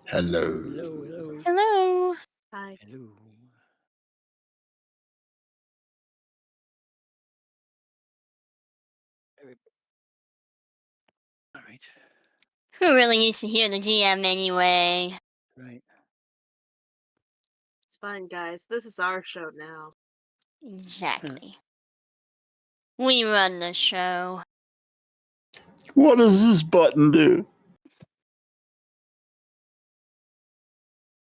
Hello. Hello, hello, Hello. Hi. hello. Every- All right, Who really needs to hear the GM anyway? right. It's fine, guys. This is our show now. Exactly. We run the show. What does this button do?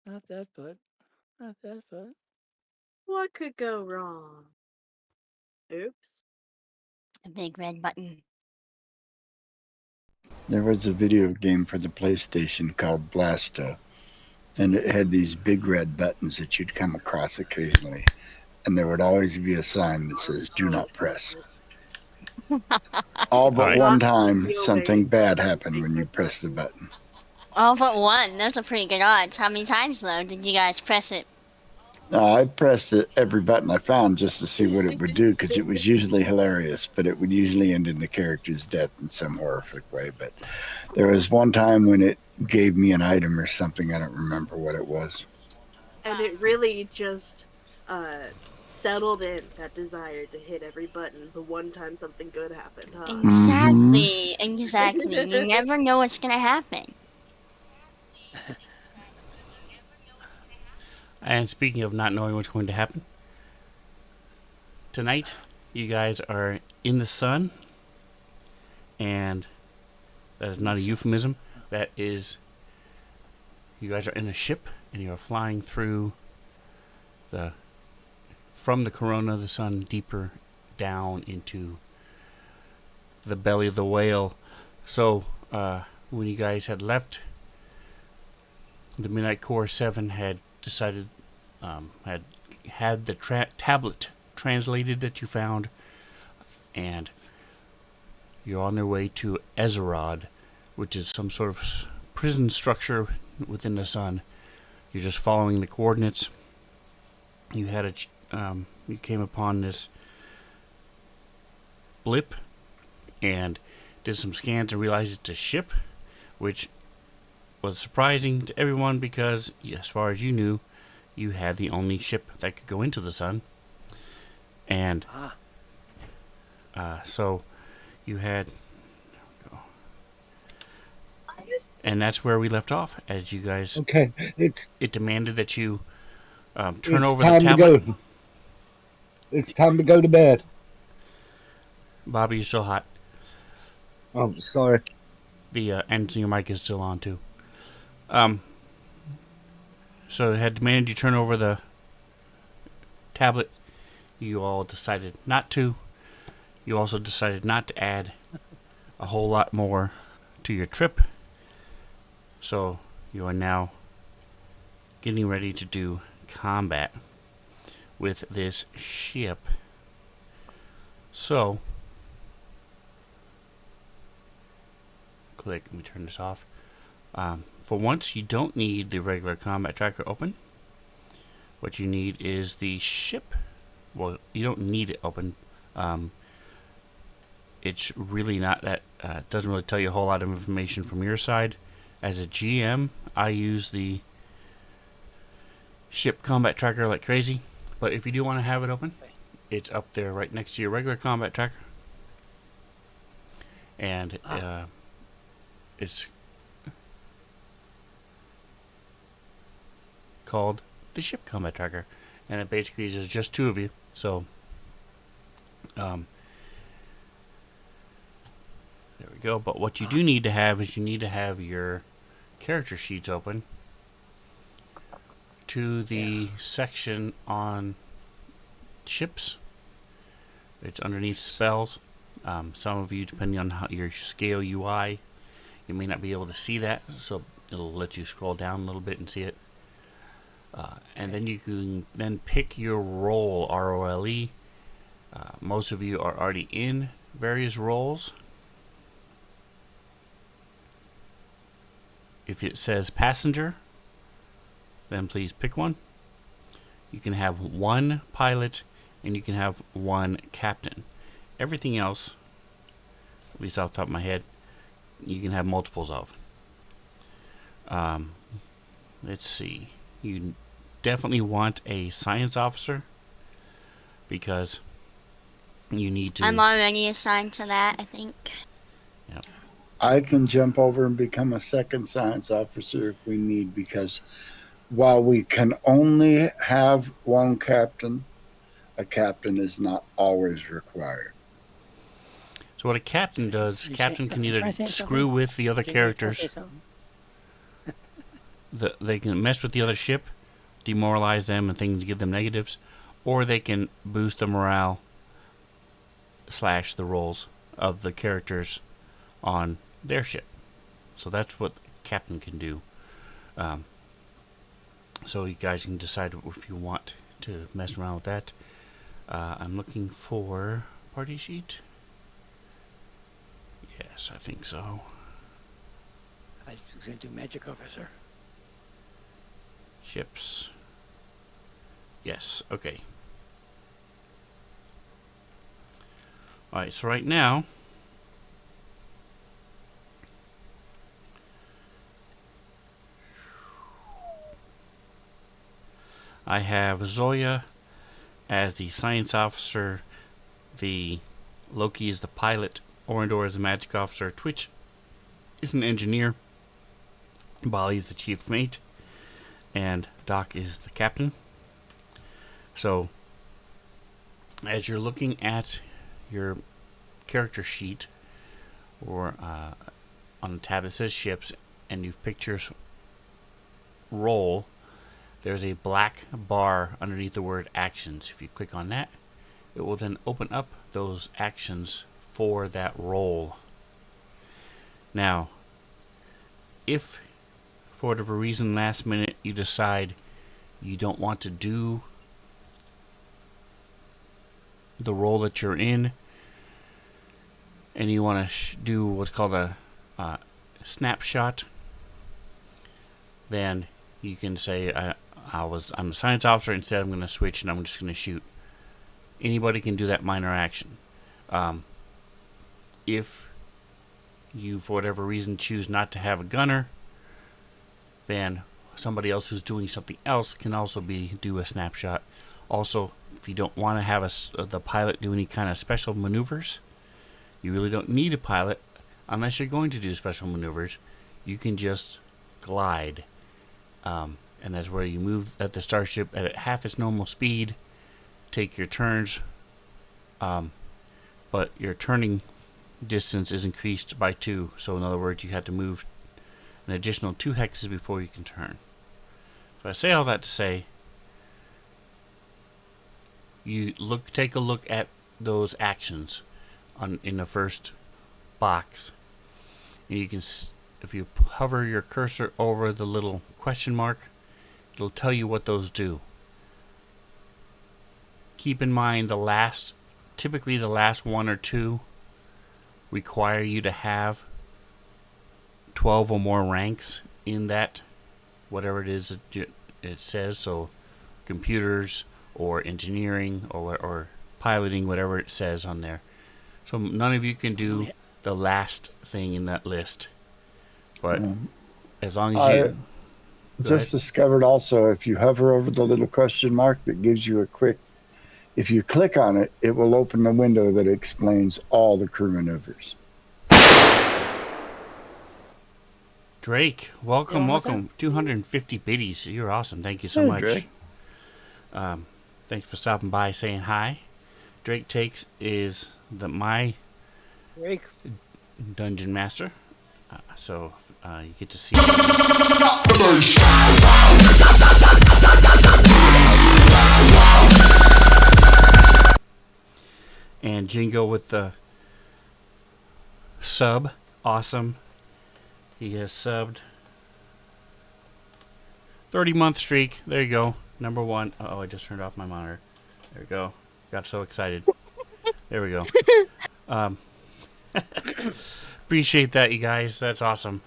Not that, but not that, but. What could go wrong? Oops. A big red button. There was a video game for the PlayStation called Blasto, and it had these big red buttons that you'd come across occasionally, and there would always be a sign that says "Do not press." All All but right. one Lots of time, video something games bad have happened big when you red pressed the buttons. button. All but one. Those are pretty good odds. How many times, though, did you guys press it? I pressed every button I found just to see what it would do because it was usually hilarious, but it would usually end in the character's death in some horrific way. But there was one time when it gave me an item or something. I don't remember what it was. And it really just settled in that desire to hit every button the one time something good happened, huh? Mm-hmm. Exactly. You never know what's gonna happen. And speaking of not knowing what's going to happen, tonight you guys are in the sun, and that is not a euphemism. That is, you guys are in a ship and you are flying through the from the corona, the sun, deeper down into the belly of the whale. So when you guys had left, the Midnight Core 7 had decided, had the tablet translated that you found, and you're on their way to Ezerod, which is some sort of prison structure within the sun. You're just following the coordinates. You had you came upon this blip and did some scans and realized it's a ship, which was surprising to everyone because, as far as you knew, you had the only ship that could go into the sun. And so you had. And that's where we left off, as you guys. Okay, It demanded that you turn it's over the time to tablet. go. It's time to go to bed. Bobby, you're still hot. Oh, sorry. And your mic is still on too. So it had demanded you turn over the tablet. You all decided not to. You also decided not to add a whole lot more to your trip. So you are now getting ready to do combat with this ship. So, let me turn this off. For once, you don't need the regular combat tracker open. What you need is the ship. Well, you don't need it open. It's really not that. Doesn't really tell you a whole lot of information from your side. As a GM, I use the ship combat tracker like crazy. But if you do want to have it open, it's up there right next to your regular combat tracker. And it's called the ship combat tracker. And it basically is just two of you. So, there we go. But what you do need to have is you need to have your character sheets open to the section on ships. It's underneath spells. Some of you, depending on your scale UI, you may not be able to see that, so it'll let you scroll down a little bit and see it. And then you can then pick your role, ROLE. Most of you are already in various roles. If it says passenger, then please pick one. You can have one pilot and you can have one captain. Everything else, at least off the top of my head, you can have multiples of. let's see. You definitely want a science officer because you need to. I'm already assigned to that, I think. I can jump over and become a second science officer if we need, because while we can only have one captain, a captain is not always required. So what a captain does, You captain say can something. either Try saying screw something. with the other Jingga, try characters, say something. they can mess with the other ship, demoralize them and things, give them negatives, or they can boost the morale / the rolls of the characters on their ship. So that's what captain can do. So you guys can decide if you want to mess around with that. I'm looking for party sheet. Yes, I think so. I was going to do magic officer. Ships. Yes, okay. Alright, so right now I have Zoya as the science officer, the Loki is the pilot, Orindor is the magic officer, Twitch is an engineer, Bali is the chief mate, and Doc is the captain. So, as you're looking at your character sheet, or on the tab that says ships, and you've picked your role, there's a black bar underneath the word actions. If you click on that, it will then open up those actions for that role. Now, if for whatever reason last minute you decide you don't want to do the role that you're in, and you want to do what's called a snapshot, then you can say I'm a science officer. Instead, I'm going to switch and I'm just going to shoot. Anybody can do that minor action. If you, for whatever reason, choose not to have a gunner, then somebody else who's doing something else can also do a snapshot. Also, if you don't want to have the pilot do any kind of special maneuvers, you really don't need a pilot unless you're going to do special maneuvers. You can just glide. And that's where you move at the starship at half its normal speed, take your turns, but your turning distance is increased by 2. So in other words, you have to move an additional 2 hexes before you can turn. So I say all that to say, you take a look at those actions in the first box, and you can, if you hover your cursor over the little question mark, it'll tell you what those do. Keep in mind typically the last 1 or 2 require you to have 12 or more ranks in that, whatever it is that it says. So computers or engineering or piloting, whatever it says on there. So none of you can do the last thing in that list. But as long as you... Just discovered also, if you hover over the little question mark that gives you if you click on it, it will open the window that explains all the crew maneuvers. Drake, welcome. 250 biddies. You're awesome. Thank you so much. Drake. Thanks for stopping by, saying hi. Drake Takes is my Drake. dungeon master. So you get to see. And Jingo with the sub. Awesome. He has subbed. 30-month streak. There you go. Number 1. Oh, I just turned off my monitor. There we go. Got so excited. There we go. Appreciate that, you guys. That's awesome.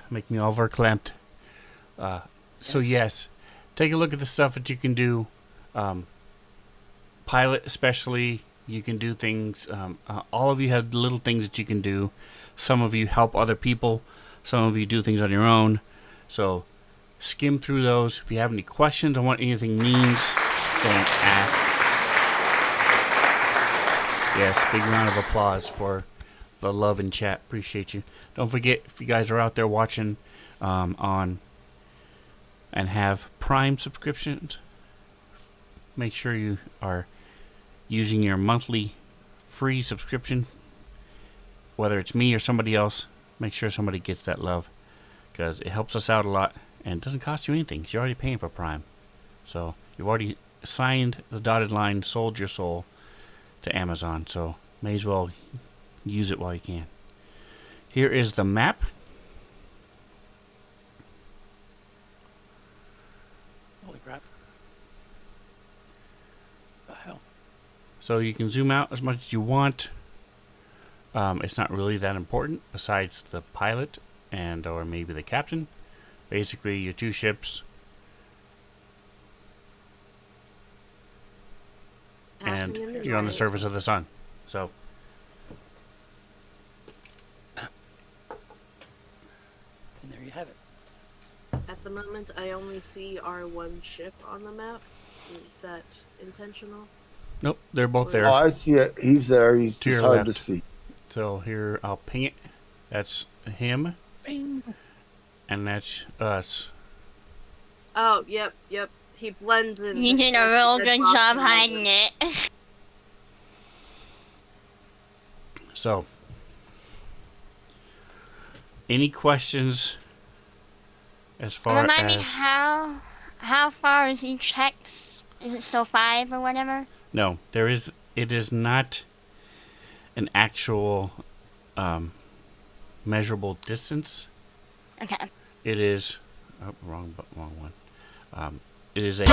Make me all verklempt. So yes, take a look at the stuff that you can do. Pilot especially, you can do things. All of you have little things that you can do. Some of you help other people. Some of you do things on your own. So skim through those. If you have any questions on what anything means, don't ask. Yes, big round of applause for the love in chat. Appreciate you. Don't forget, if you guys are out there watching on and have Prime subscriptions, make sure you are using your monthly free subscription. Whether it's me or somebody else, make sure somebody gets that love, because it helps us out a lot and it doesn't cost you anything because you're already paying for Prime. So you've already signed the dotted line, sold your soul to Amazon, so may as well use it while you can. Here is the map. Holy crap. The hell? So you can zoom out as much as you want. It's not really that important besides the pilot and or maybe the captain. Basically, your two ships and Passing in the you're on the night. surface of the sun. So And there you have it. At the moment, I only see our one ship on the map. Is that intentional? nope, they're both Oh, there. I see it. He's there. He's To just your hard to left. see. So here, I'll ping it. That's him, Bing. and that's us. Oh, yep. He blends in. You did a real good job hiding it. So, any questions as far Remind me as... how far is each hex? Is it still 5 or whatever? No, it is not an actual measurable distance. Okay. It is... Oh, wrong one. It is a...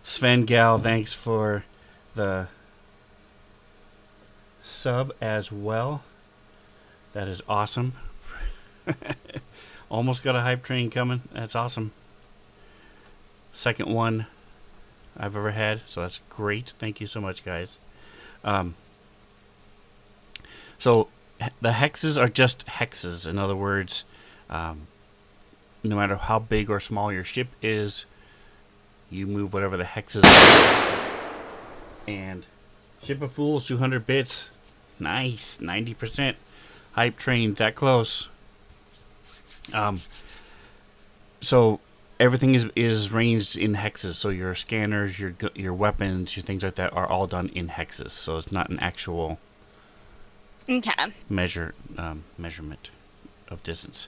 Sven Gal, thanks for the sub as well. That is awesome. Almost got a hype train coming. That's awesome. Second one I've ever had, so that's great. Thank you so much, guys. So the hexes are just hexes. In other words, no matter how big or small your ship is, you move whatever the hexes are. And Ship of Fools, 200 bits. Nice, 90%. Hype train, that close. So everything is ranged in hexes. So your scanners, your weapons, your things like that are all done in hexes. So it's not an actual Okay. measurement of distance.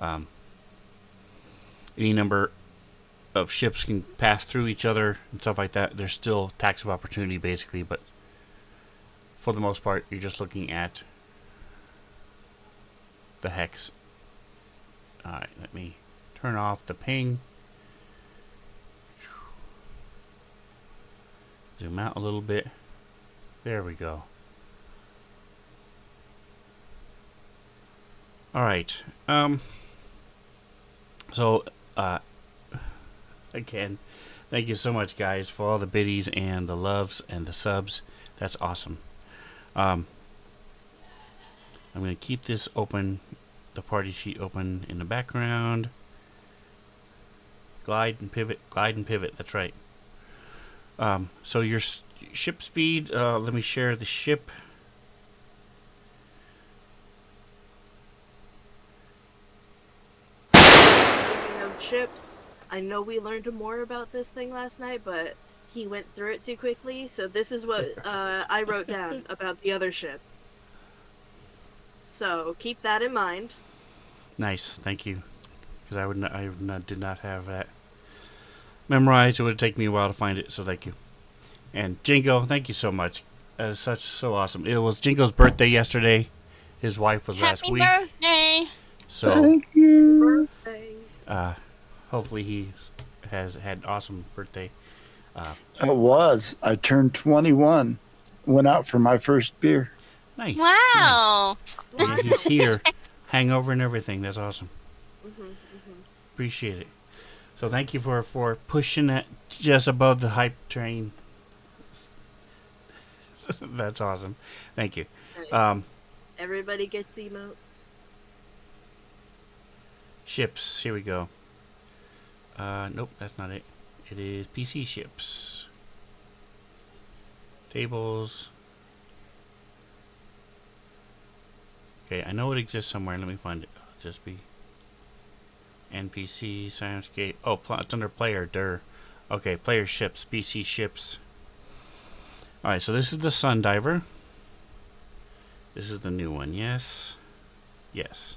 Any number of ships can pass through each other and stuff like that. There's still tax of opportunity, basically, but for the most part, you're just looking at the hex. Alright, let me turn off the ping. Zoom out a little bit. There we go. Alright. So, again, thank you so much, guys, for all the biddies and the loves and the subs. That's awesome. I'm going to keep this open, the party sheet open in the background. Glide and pivot, that's right. So your ship speed, let me share the ship. Speaking of ships, I know we learned more about this thing last night, but he went through it too quickly, so this is what I wrote down about the other ship. So keep that in mind. Nice, thank you. Because I did not have that memorized. It would take me a while to find it, so thank you. And Jingo, thank you so much. That is so awesome. It was Jingo's birthday yesterday. His wife was last Happy week. birthday! So Thank you. Birthday. hopefully he has had an awesome birthday. It was. I turned 21. Went out for my first beer. Nice. Wow! Nice. And he's here. Hangover and everything. That's awesome. Appreciate it. So thank you for pushing it just above the hype train. That's awesome. Thank you. Right. Everybody gets emotes. Ships. Here we go. Nope, that's not it. It is PC ships. Tables. Okay, I know it exists somewhere. Let me find it. Just be NPC, Science-Gate. Oh, it's under player. Okay, player ships, PC ships. Alright, so this is the Sun Diver. This is the new one. Yes. Yes.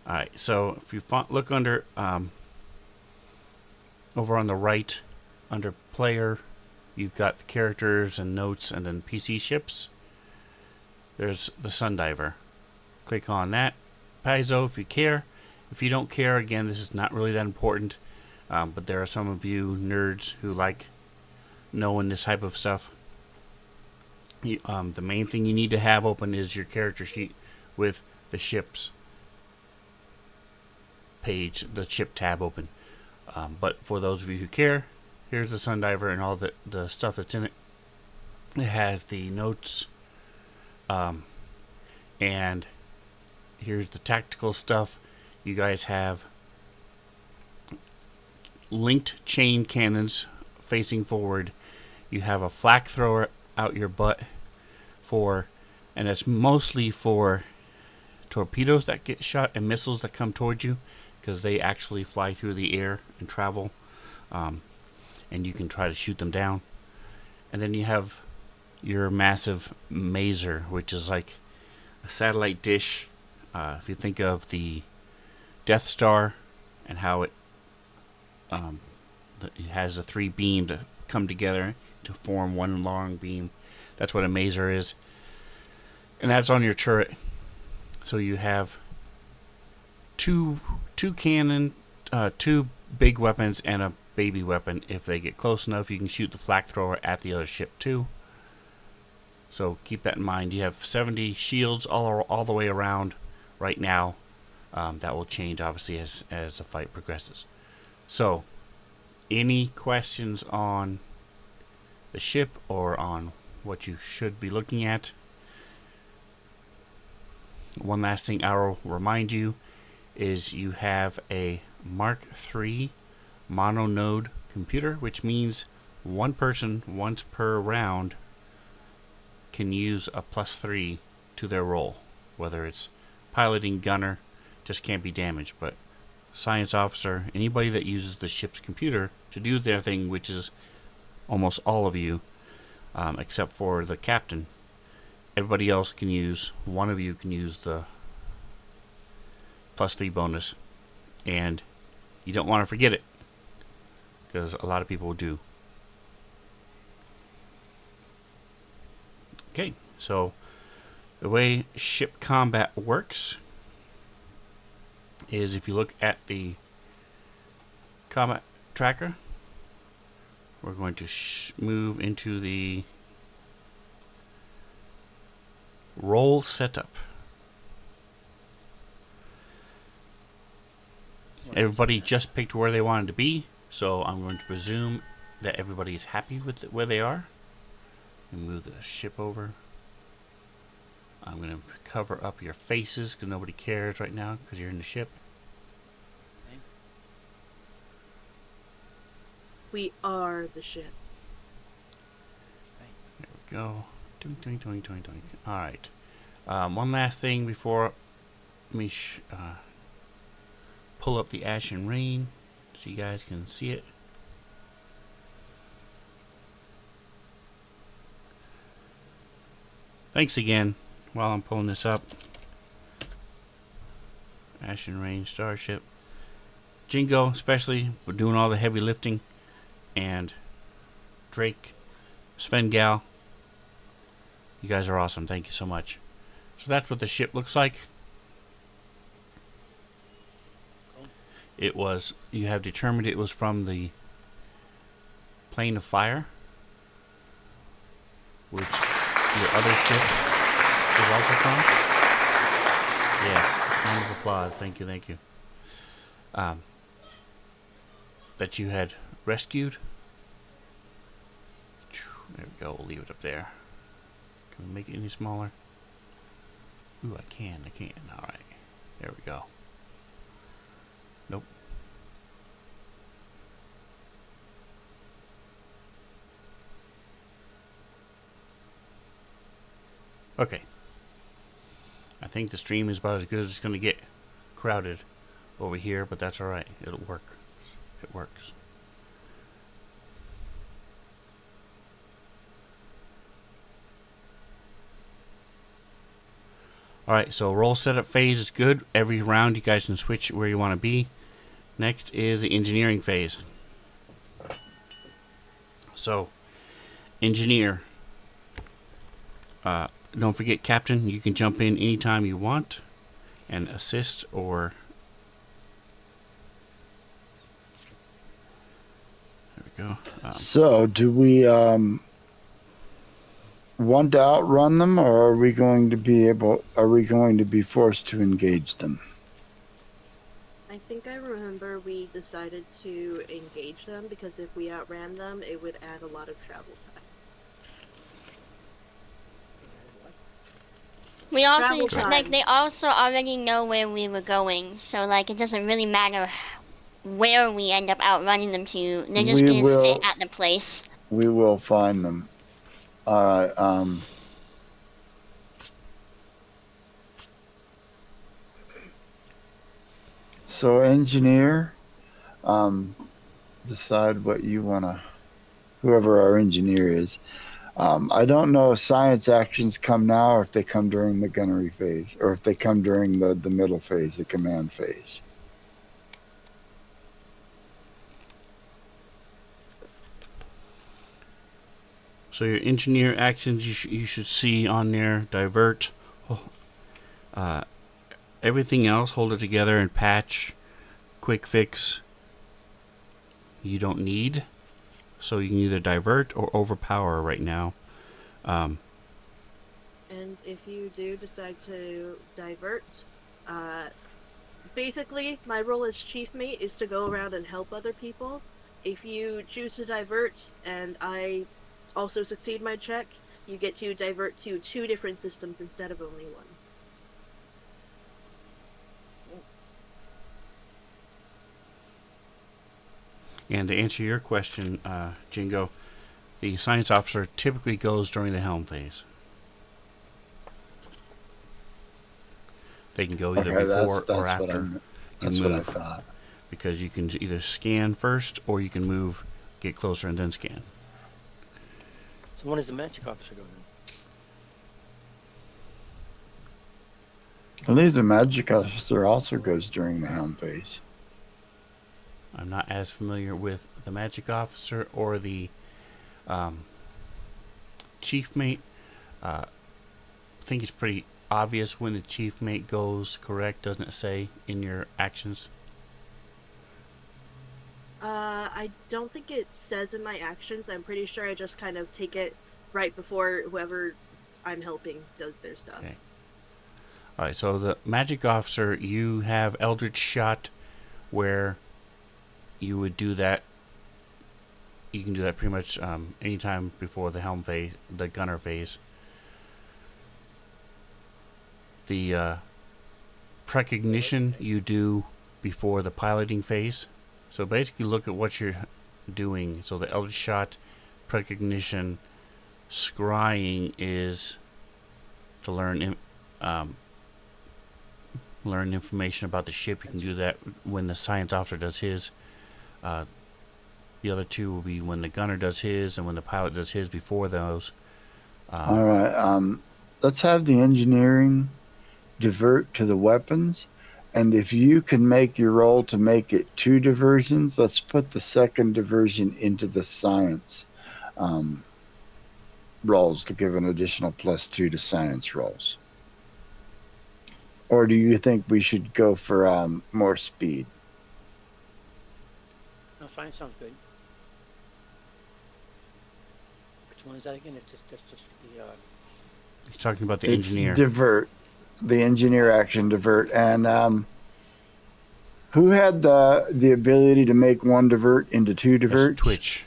Alright, so if you look under, over on the right, under player, you've got the characters and notes and then PC ships. There's the Sun Diver. Click on that. Paizo if you care. If you don't care, again, this is not really that important. But there are some of you nerds who like knowing this type of stuff. The main thing you need to have open is your character sheet with the ships page, the ship tab open. But for those of you who care, here's the Sun Diver and all the stuff that's in it. It has the notes, and here's the tactical stuff. You guys have linked chain cannons facing forward. You have a flak thrower out your butt and it's mostly for torpedoes that get shot and missiles that come towards you, because they actually fly through the air and travel, and you can try to shoot them down. And then you have your massive maser, which is like a satellite dish. If you think of the Death Star and how it has the 3 beams that come together to form one long beam, that's what a maser is. And that's on your turret. So you have two cannon, 2 big weapons, and a baby weapon. If they get close enough, you can shoot the flak thrower at the other ship too. So keep that in mind. You have 70 shields all the way around right now. That will change obviously as the fight progresses. So, any questions on the ship or on what you should be looking at? One last thing I'll remind you is you have a Mark III mononode computer, which means one person once per round can use a +3 to their role, whether it's piloting, gunner, just can't be damaged, but science officer, anybody that uses the ship's computer to do their thing, which is almost all of you, except for the captain. Everybody else can use, one of you can use the +3 bonus, and you don't want to forget it, because a lot of people do. Okay, so the way ship combat works is if you look at the combat tracker, we're going to move into the role setup. Everybody just picked where they wanted to be, so I'm going to presume that everybody is happy with where they are. Move the ship over. I'm going to cover up your faces because nobody cares right now because you're in the ship. We are the ship. There we go. Alright. One last thing before me pull up the Ash and Rain so you guys can see it. Thanks again while I'm pulling this up. Ash and Rain Starship. Jingo, especially, we're doing all the heavy lifting. And Drake, Svengal, you guys are awesome. Thank you so much. So that's what the ship looks like. It was, you have determined it was from the Plane of Fire, which your other ship is also from. Yes, round of applause. Thank you, thank you. That you had rescued. There we go, we'll leave it up there. Can we make it any smaller? Ooh, I can. All right. There we go. Nope. Okay. I think the stream is about as good as it's going to get crowded over here, but that's all right. It'll work. It works. All right, so roll setup phase is good. Every round you guys can switch where you want to be. Next is the engineering phase. So, engineer. Don't forget, Captain, you can jump in anytime you want and assist or... There we go. So, do we want to outrun them, or are we going to be forced to engage them? I think I remember we decided to engage them because if we outran them, it would add a lot of travel time. We also Travel time. like they also already know where we were going, so like it doesn't really matter where we end up outrunning them to. They're just gonna stay at the place. We will find them. All right. So engineer, decide what you wanna. Whoever our engineer is. I don't know if science actions come now, or if they come during the gunnery phase, or if they come during the middle phase, the command phase. So your engineer actions, you should see on there, divert. Everything else, hold it together and patch, quick fix, you don't need. So you can either divert or overpower right now. And if you do decide to divert, basically my role as chief mate is to go around and help other people. If you choose to divert and I also succeed my check, you get to divert to 2 different systems instead of only 1. And to answer your question, Jingo, the science officer typically goes during the helm phase. They can go either before or after. That's what I thought. Because you can either scan first or you can move, get closer, and then scan. So when does the magic officer go then? I believe the magic officer also goes during the helm phase. I'm not as familiar with the magic officer or the chief mate. I think it's pretty obvious when the chief mate goes, correct? Doesn't it say in your actions? I don't think it says in my actions. I'm pretty sure I just kind of take it right before whoever I'm helping does their stuff. Okay. Alright, so the magic officer, you have Eldritch Shot where you would do that. You can do that pretty much anytime before the helm phase, the gunner phase. The precognition you do before the piloting phase. So basically look at what you're doing. So the Eldritch Shot, precognition, scrying is to learn learn information about the ship. You can do that when the science officer does his. The other 2 will be when the gunner does his and when the pilot does his before those. All right. Let's have the engineering divert to the weapons. And if you can make your roll to make it 2 diversions, let's put the second diversion into the science rolls to give an additional +2 to science rolls. Or do you think we should go for more speed? No, fine, sounds good. Which one is that again? It's just the He's talking about the It's engineer. divert, the engineer action divert. And who had the ability to make 1 divert into 2 That's diverts? Twitch.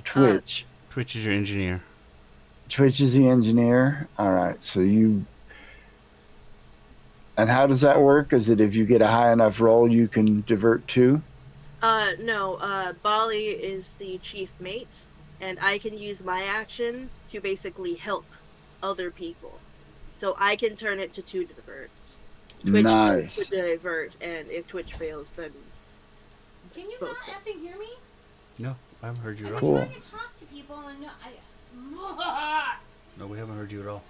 Twitch. Twitch is your engineer. Twitch is the engineer. All right. So you. And how does that work? Is it if you get a high enough roll, you can divert to? No, Bali is the chief mate, and I can use my action to basically help other people. So I can turn it to two diverts. Twitch to Nice. divert, and if Twitch fails, then Can you both not fail. effing hear me? No, I haven't heard you I've at been all. Cool. trying to talk to people and No, we haven't heard you at all.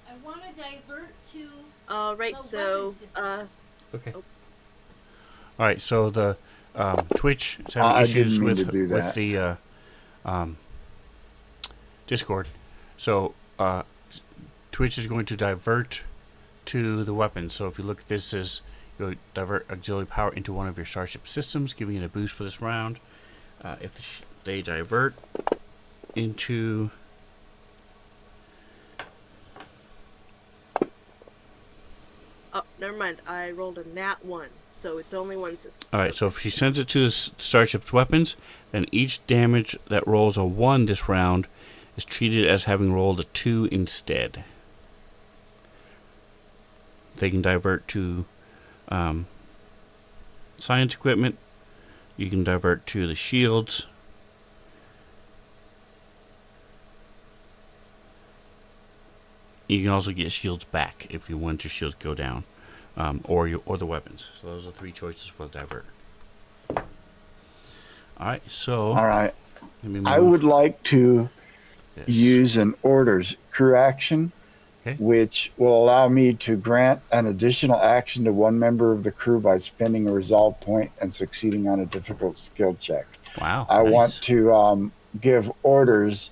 I want to divert to Right, the so, weapon system. Okay. Oh. All right. So the Twitch is having I issues didn't mean with to do that. the Discord. So Twitch is going to divert to the weapons. So if you look at this as you'll divert auxiliary power into one of your starship systems, giving it a boost for this round. If they divert into Oh, never mind. I rolled a nat 1, so it's only one system. all right, so if she sends it to the starship's weapons, then each damage that rolls a 1 this round is treated as having rolled a 2 instead. They can divert to science equipment. You can divert to the shields. You can also get shields back if you want your shields go down, or the weapons. So those are 3 choices for the divert. All right, so All right. let me move I would like to this. use an orders crew action, Okay. which will allow me to grant an additional action to one member of the crew by spending a resolve point and succeeding on a difficult skill check. Wow, I nice. want to give orders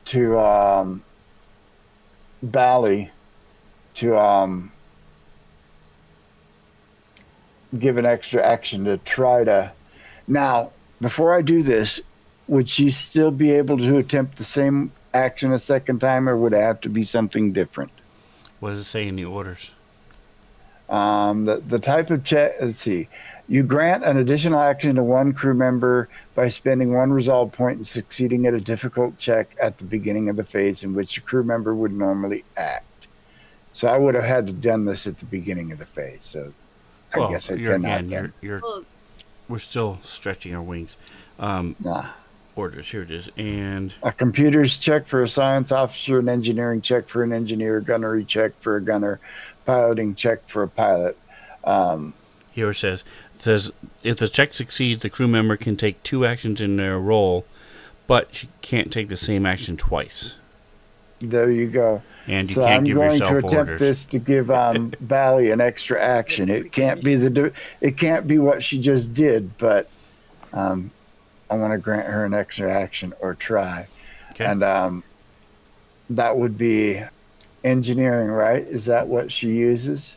to Bally to give an extra action to try to. Now, before I do this, would she still be able to attempt the same action a second time, or would it have to be something different? What does it say in the orders? The type of check, let's see. You grant an additional action to one crew member by spending one resolve point and succeeding at a difficult check at the beginning of the phase in which a crew member would normally act. So I would have had to done this at the beginning of the phase. So I guess I cannot then. Well, We're still stretching our wings. Nah. Orders, here it is. And A computer's check for a science officer, an engineering check for an engineer, gunnery check for a gunner, piloting check for a pilot. here it says if the check succeeds, the crew member can take 2 actions in their roll, but she can't take the same action twice. There you go. And you So can't I'm give going yourself to attempt orders. this to give Bally an extra action. It can't be it can't be what she just did, but I want to grant her an extra action or try. Okay. And that would be engineering, right? Is that what she uses?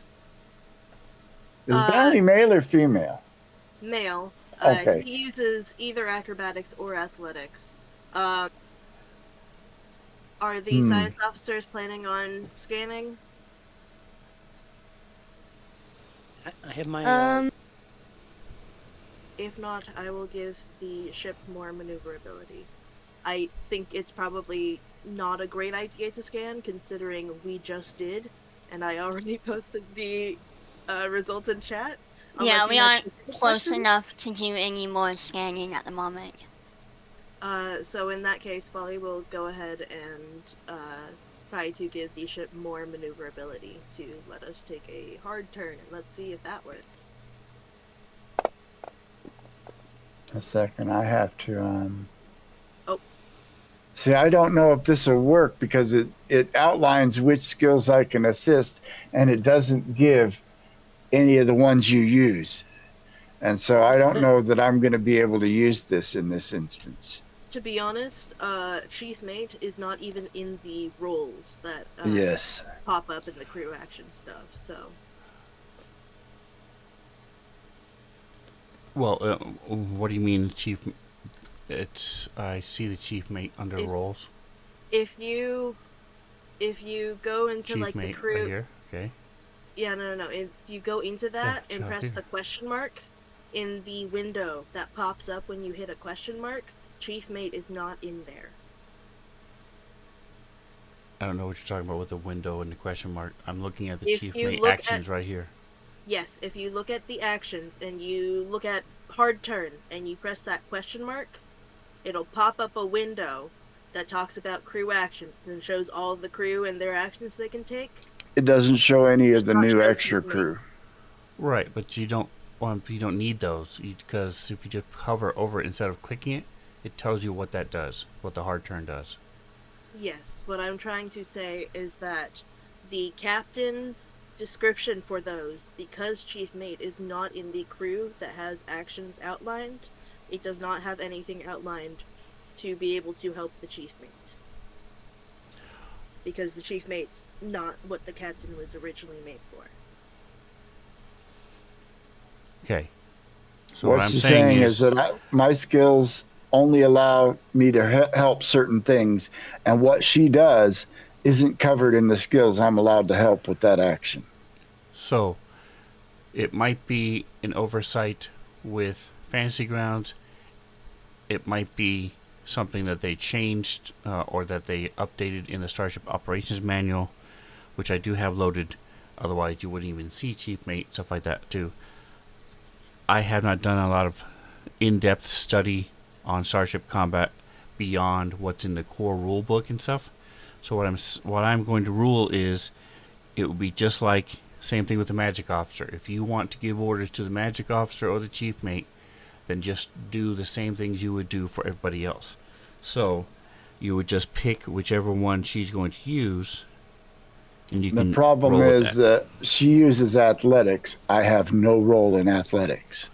Is Bally male or female? male. Okay. He uses either acrobatics or athletics. Are the science officers planning on scanning? I have my. If not, I will give the ship more maneuverability. I think it's probably not a great idea to scan, considering we just did, and I already posted the results in chat. Yeah, Unless we you have aren't specific close questions. enough to do any more scanning at the moment. So in that case, Polly will go ahead and try to give the ship more maneuverability to let us take a hard turn, and let's see if that works. A second. I have to. Oh. See, I don't know if this will work because it outlines which skills I can assist, and it doesn't give any of the ones you use. And so I don't know that I'm going to be able to use this in this instance. To be honest, Chief Mate is not even in the roles that Yes. pop up in the crew action stuff, so... Well, what do you mean, chief? I see the chief mate under roles. If you go into Chief like mate the crew, right here. Okay. yeah, no. If you go into that Yeah, and sure, press here. the question mark in the window that pops up when you hit a question mark, Chief Mate is not in there. I don't know what you're talking about with the window and the question mark. I'm looking at the If chief you mate look actions at right here. Yes, if you look at the actions and you look at hard turn and you press that question mark, it'll pop up a window that talks about crew actions and shows all the crew and their actions they can take. It doesn't show any of the Not new show extra chief mate. crew. Right, but you don't need those because if you just hover over it instead of clicking it, it tells you what that does, what the hard turn does. Yes, what I'm trying to say is that the captain's description for those, because chief mate is not in the crew that has actions outlined, it does not have anything outlined to be able to help the chief mate. Because the chief mate's not what the captain was originally made for. Okay. So What I'm she's saying saying is that my skills only allow me to help certain things, and what she does isn't covered in the skills I'm allowed to help with that action. so it might be an oversight with Fantasy Grounds. It might be something that they changed or that they updated in the Starship Operations Manual, which I do have loaded. Otherwise, you wouldn't even see Chief Mate, stuff like that, too. I have not done a lot of in-depth study on Starship combat beyond what's in the core rule book and stuff. So what I'm going to rule is it will be just like same thing with the magic officer. If you want to give orders to the magic officer or the chief mate, then just do the same things you would do for everybody else. So you would just pick whichever one she's going to use, and you The can problem roll with is that she uses athletics. I have no role in athletics.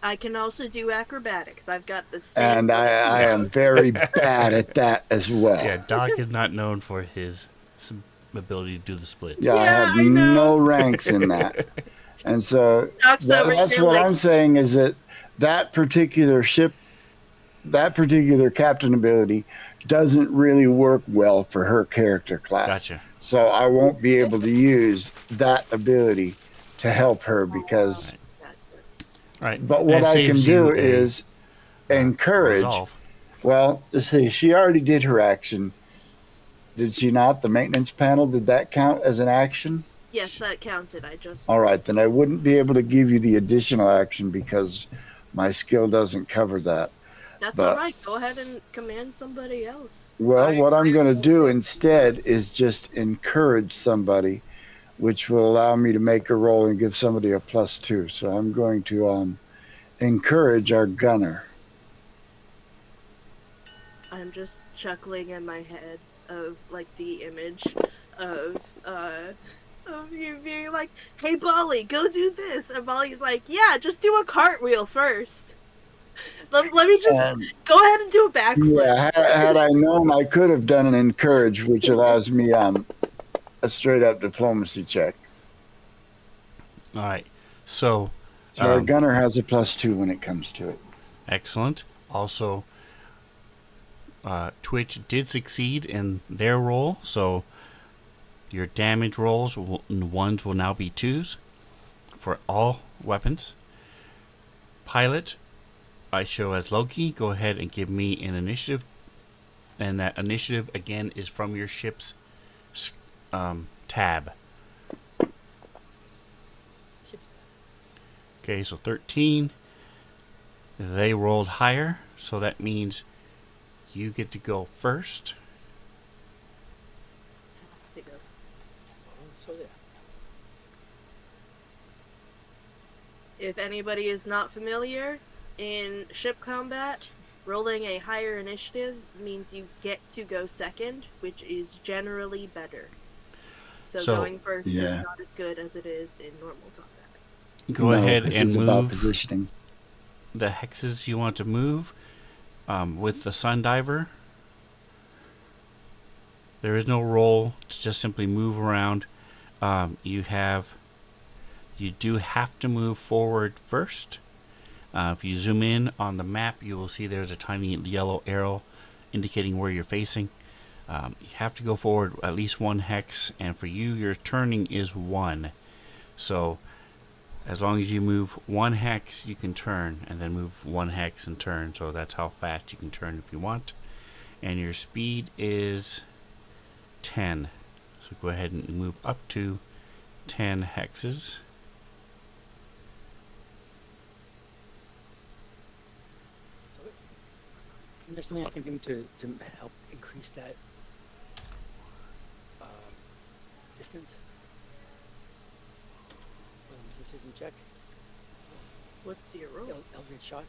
I can also do acrobatics. I've got the same. And I am very bad at that as well. Yeah, Doc is not known for his ability to do the splits. Yeah, I have I know. no ranks in that. And so Doc's over that's here what like, I'm saying is that particular ship, that particular captain ability doesn't really work well for her character class. Gotcha. So I won't be able to use that ability to help her because. Right. But what And it I can saves do you a, is encourage. resolve. Well, let's see. She already did her action. Did she not? The maintenance panel, did that count as an action? yes, that counted. I just. All right, then I wouldn't be able to give you the additional action because my skill doesn't cover that. That's But- all right. Go ahead and command somebody else. Well, what I'm going to do instead is just encourage somebody, which will allow me to make a roll and give somebody a +2. So I'm going to encourage our gunner. I'm just chuckling in my head of like the image of you being like, "Hey, Bolly, go do this," and Bolly's like, "Yeah, just do a cartwheel first. Let me just go ahead and do a backflip." Yeah, had I known, I could have done an encourage, which allows me a straight up diplomacy check. All right. So So our gunner has a +2 when it comes to it. excellent. Also, Twitch did succeed in their roll, so your damage rolls ones will now be 2s for all weapons. Pilot, I show as Loki. Go ahead and give me an initiative, and that initiative again is from your ship's tab. Okay, so 13. They rolled higher, so that means you get to go first. If anybody is not familiar, in ship combat, rolling a higher initiative means you get to go second, which is generally better. So going first is not as good as it is in normal combat. Go ahead and it's about move positioning. the hexes you want to move with the sun diver. There is no roll to just simply move around. You do have to move forward first. If you zoom in on the map, you will see there's a tiny yellow arrow indicating where you're facing. You have to go forward at least 1 hex, and for you, your turning is 1. So as long as you move 1 hex, you can turn, and then move 1 hex and turn. So that's how fast you can turn if you want. And your speed is 10. So go ahead and move up to 10 hexes. Isn't there something I can do to help increase that distance? Mysticism check. What's your role? Eldritch shot.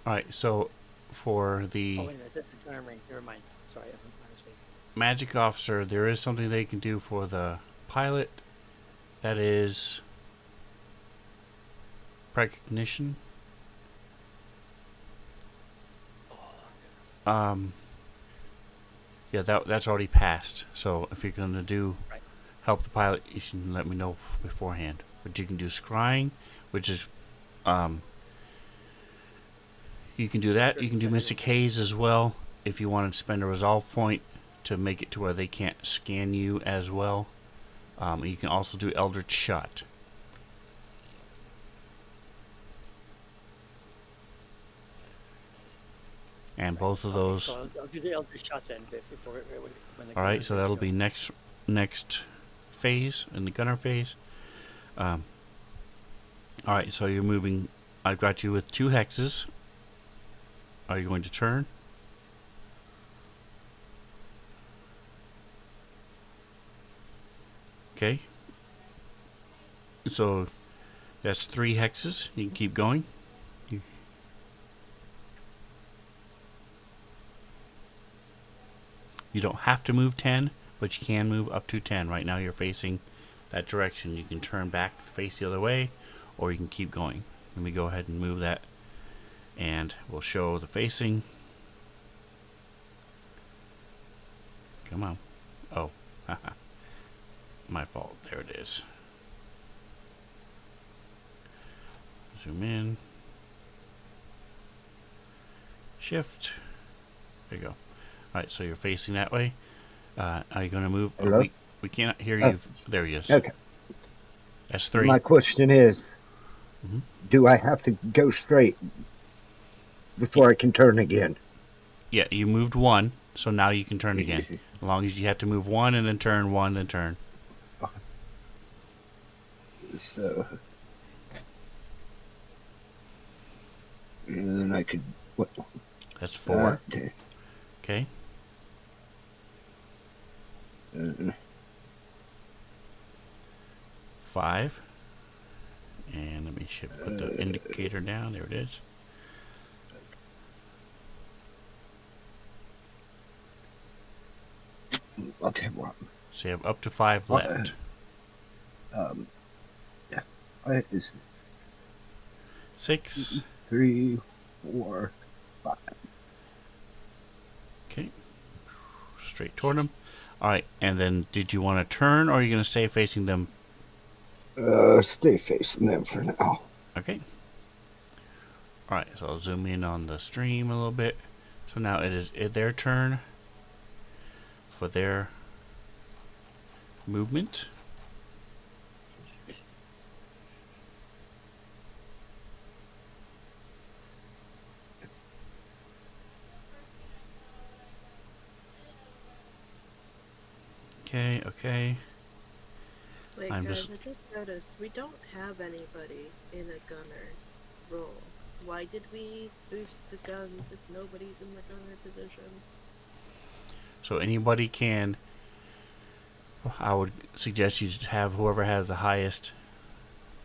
Alright, so for the Oh, wait a minute. That's the ring. Never mind. Sorry, I'm my mistake. magic officer, there is something they can do for the pilot. That is precognition. Yeah, that's already passed. So if you're gonna do help the pilot, you should let me know beforehand. But you can do scrying, which is you can do that. You can do Mystic Haze as well if you want to spend a resolve point to make it to where they can't scan you as well. You can also do Eldritch Shot. And both of those. So I'll do the Eldritch shot then. All right, so that'll be next phase in the gunner phase. All right, so you're moving. I've got you with 2 hexes. Are you going to turn? Okay. So that's 3 hexes. You can keep going. You don't have to move 10, but you can move up to 10. Right now you're facing that direction. You can turn back, face the other way, or you can keep going. Let me go ahead and move that, and we'll show the facing. Come on. Oh, haha. My fault. There it is. Zoom in. Shift. There you go. Alright, so you're facing that way. Are you going to move? Hello? We cannot hear you. There he is. Okay. That's 3. My question is, Mhm. do I have to go straight before I can turn again? Yeah, you moved 1, so now you can turn again. As long as you have to move 1 and then turn 1, then turn. So, and then I could. What? That's 4. Okay. Okay. 5. And let me put the indicator down. There it is. Okay, well. So you have up to 5 left. Yeah. This is 6. 3, 4, 5. Okay. Straight toward them. Alright, and then did you want to turn, or are you going to stay facing them? Stay facing them for now. Okay. Alright, so I'll zoom in on the stream a little bit. So now it is their turn for their movement. Okay, okay. Wait, I'm guys, just- I just noticed we don't have anybody in a gunner role. Why did we boost the guns if nobody's in the gunner position? So anybody can. I would suggest you have whoever has the highest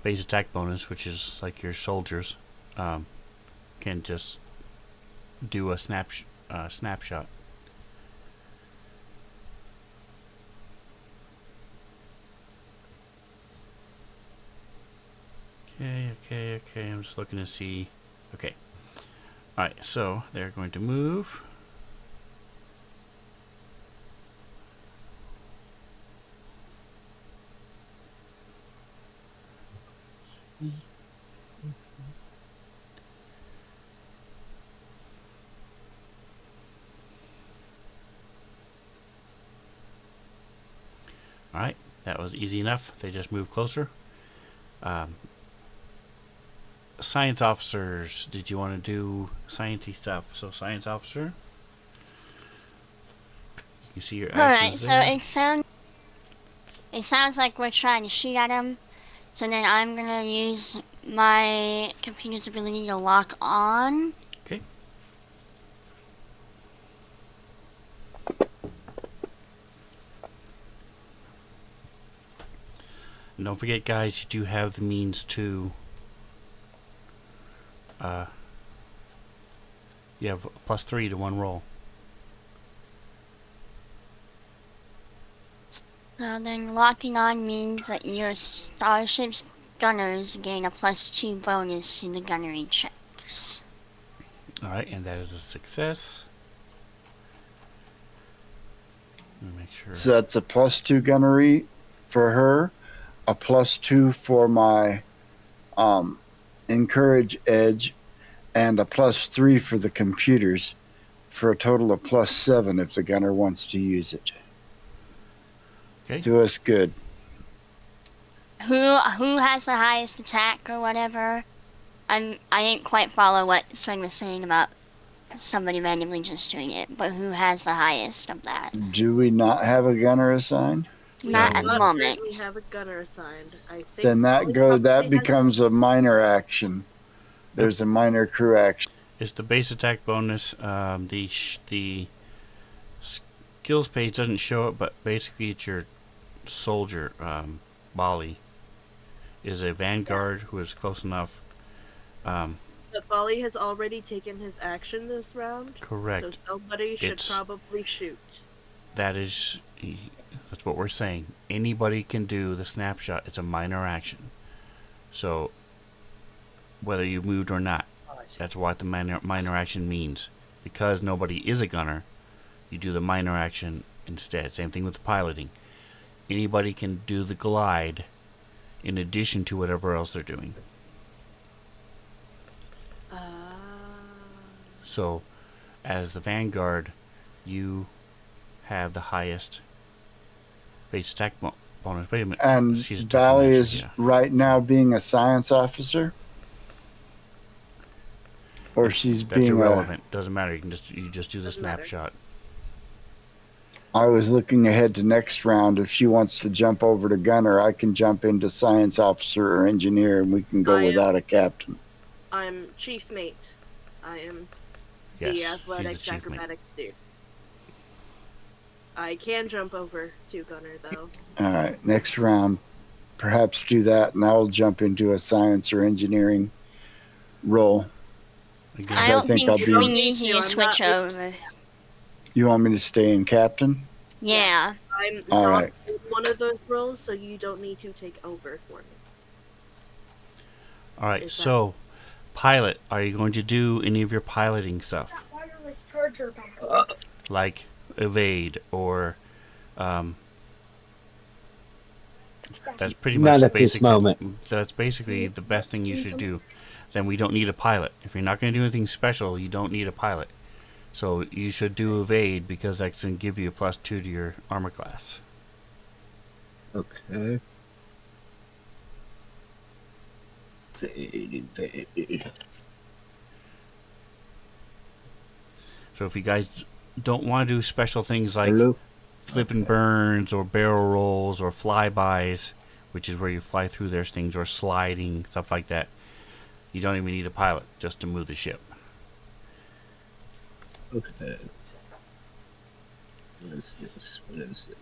base attack bonus, which is like your soldiers, can just do a snapshot. Okay. I'm just looking to see. Okay. Alright, so they're going to move. Alright, that was easy enough. They just moved closer. Science officers, did you want to do sciencey stuff? So science officer, you You see your Alright, actions so there. it sounds like we're trying to shoot at him. So then I'm gonna use my computer's ability to lock on. Okay. And don't forget, guys, you do have the means to. You have +3 to one roll. So then locking on means that your starship's gunners gain a +2 bonus to the gunnery checks. All right, and that is a success. Let me make sure. So that's a +2 gunnery for her, a +2 for my encourage edge, and a +3 for the computers, for a total of +7 if the gunner wants to use it. Okay. Do us good. Who has the highest attack or whatever? I didn't quite follow what Sven was saying about somebody randomly just doing it, but who has the highest of that? Do we not have a gunner assigned? Not No. at the moment. We have a gunner assigned. I think. Then that becomes a minor action. There's a minor crew action. It's the base attack bonus. The skills page doesn't show it, but basically it's your soldier. Bali is a vanguard who is close enough. But Bali has already taken his action this round. Correct. So somebody should It's- probably shoot. That's what we're saying. Anybody can do the snapshot. It's a minor action. So whether you moved or not, that's what the minor action means. Because nobody is a gunner, you do the minor action instead. Same thing with the piloting. Anybody can do the glide in addition to whatever else they're doing. So, as the vanguard, you have the highest base attack bonus. Wait a minute. And She's a Valley different is action, right now being a science officer? Or she's That's being irrelevant. Doesn't matter. You just do the Doesn't matter. snapshot. I was looking ahead to next round. If she wants to jump over to gunner, I can jump into science officer or engineer, and we can go without a captain. I'm chief mate. I am Yes, the she's the athletics chief mate. acrobatics dude. I can jump over to gunner though. All right, next round, perhaps do that, and I'll jump into a science or engineering role. Again, I don't think I'll we be- need you to I'm switch not- over. You want me to stay in captain? Yeah. I'm All not right. in one of those roles, so you don't need to take over for me. all right. Is So, pilot, are you going to do any of your piloting stuff, Wireless charger back. like evade or? That's pretty Not much at this basically. moment. That's basically the best thing you should do. Then we don't need a pilot. If you're not going to do anything special, you don't need a pilot. So you should do evade because that's going to give you a +2 to your armor class. Okay. Evade. So if you guys don't want to do special things like Hello? flipping burns or barrel rolls or flybys, which is where you fly through their things, or sliding, stuff like that, you don't even need a pilot just to move the ship. Okay. What is this? What is this?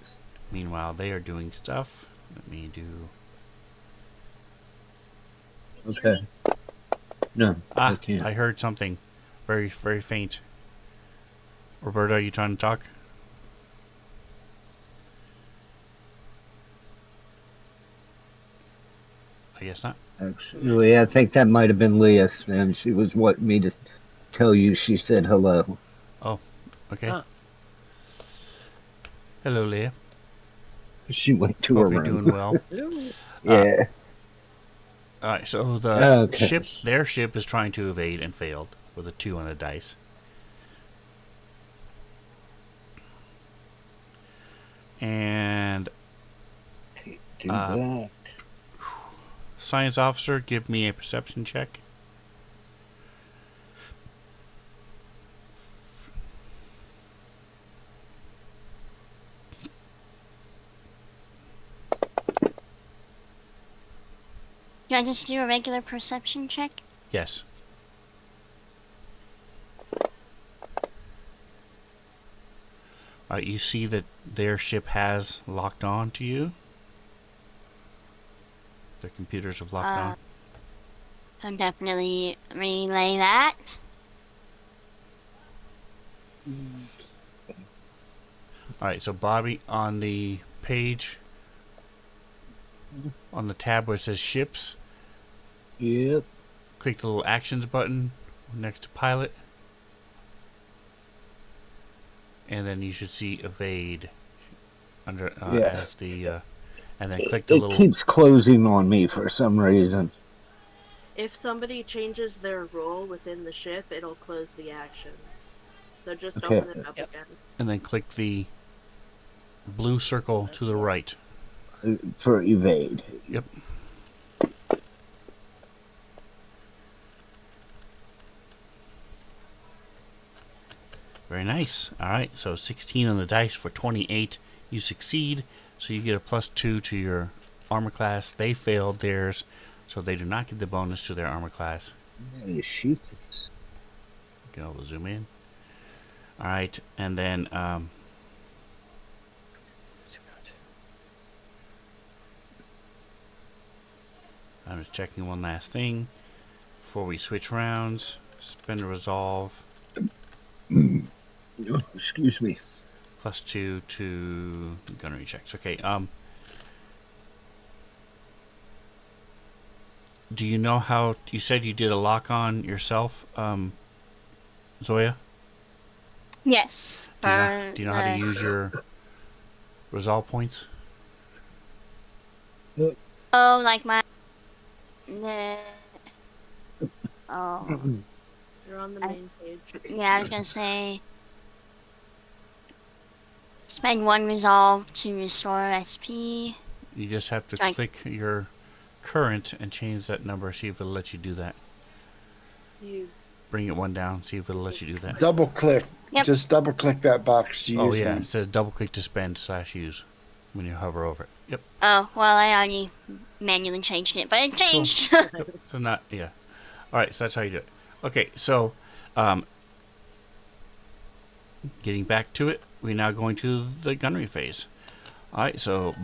Meanwhile, they are doing stuff. Let me do. Okay. No, I can't. I heard something very, very faint. Roberta, are you trying to talk? I guess not. Actually, I think that might have been Leah, and she was wanting me to tell you she said hello. Okay. Huh. Hello, Leah. She went to her Hope you're room. doing well. Yeah. All right, so the Okay. their ship is trying to evade and failed with a 2 on the dice. And Do that. science officer, give me a perception check. Can I just do a regular perception check? Yes. Alright, you see that their ship has locked on to you. Their computers have locked on. I'll definitely relay that. Alright, so Bobby, on the page, on the tab where it says ships, Yep. click the little actions button next to pilot. And then you should see evade under Yeah. as the and then click the It little keeps closing on me for some reason. If somebody changes their role within the ship, it'll close the actions. So just Okay. open it up Yep. again. and then click the blue circle to the right. For evade. Yep. Very nice. All right, so 16 on the dice for 28. You succeed, so you get a +2 to your armor class. They failed theirs, so they do not get the bonus to their armor class. How do you shoot this? Go zoom in. All right, and then I'm just checking one last thing before we switch rounds. Spend a resolve. Oh, excuse me. +2 to gunnery checks. Okay. Do you know how? You said you did a lock on yourself, Zoya. Yes. Do you know how to use your resolve points? Oh, like my. Oh. You're on the main page. Yeah, I was gonna say. Spend 1 resolve to restore SP. You just have to Right. click your current and change that number. See if it'll let you do that. You Bring it 1 down. See if it'll let you do that. Double click. Yep. Just double click that box to Oh use yeah, one. it says double click to spend /use when you hover over it. Yep. Oh, well, I already manually changed it, but it changed. Yep. So not yeah. All right, so that's how you do it. Okay, so getting back to it, we're now going to the gunnery phase. All right, so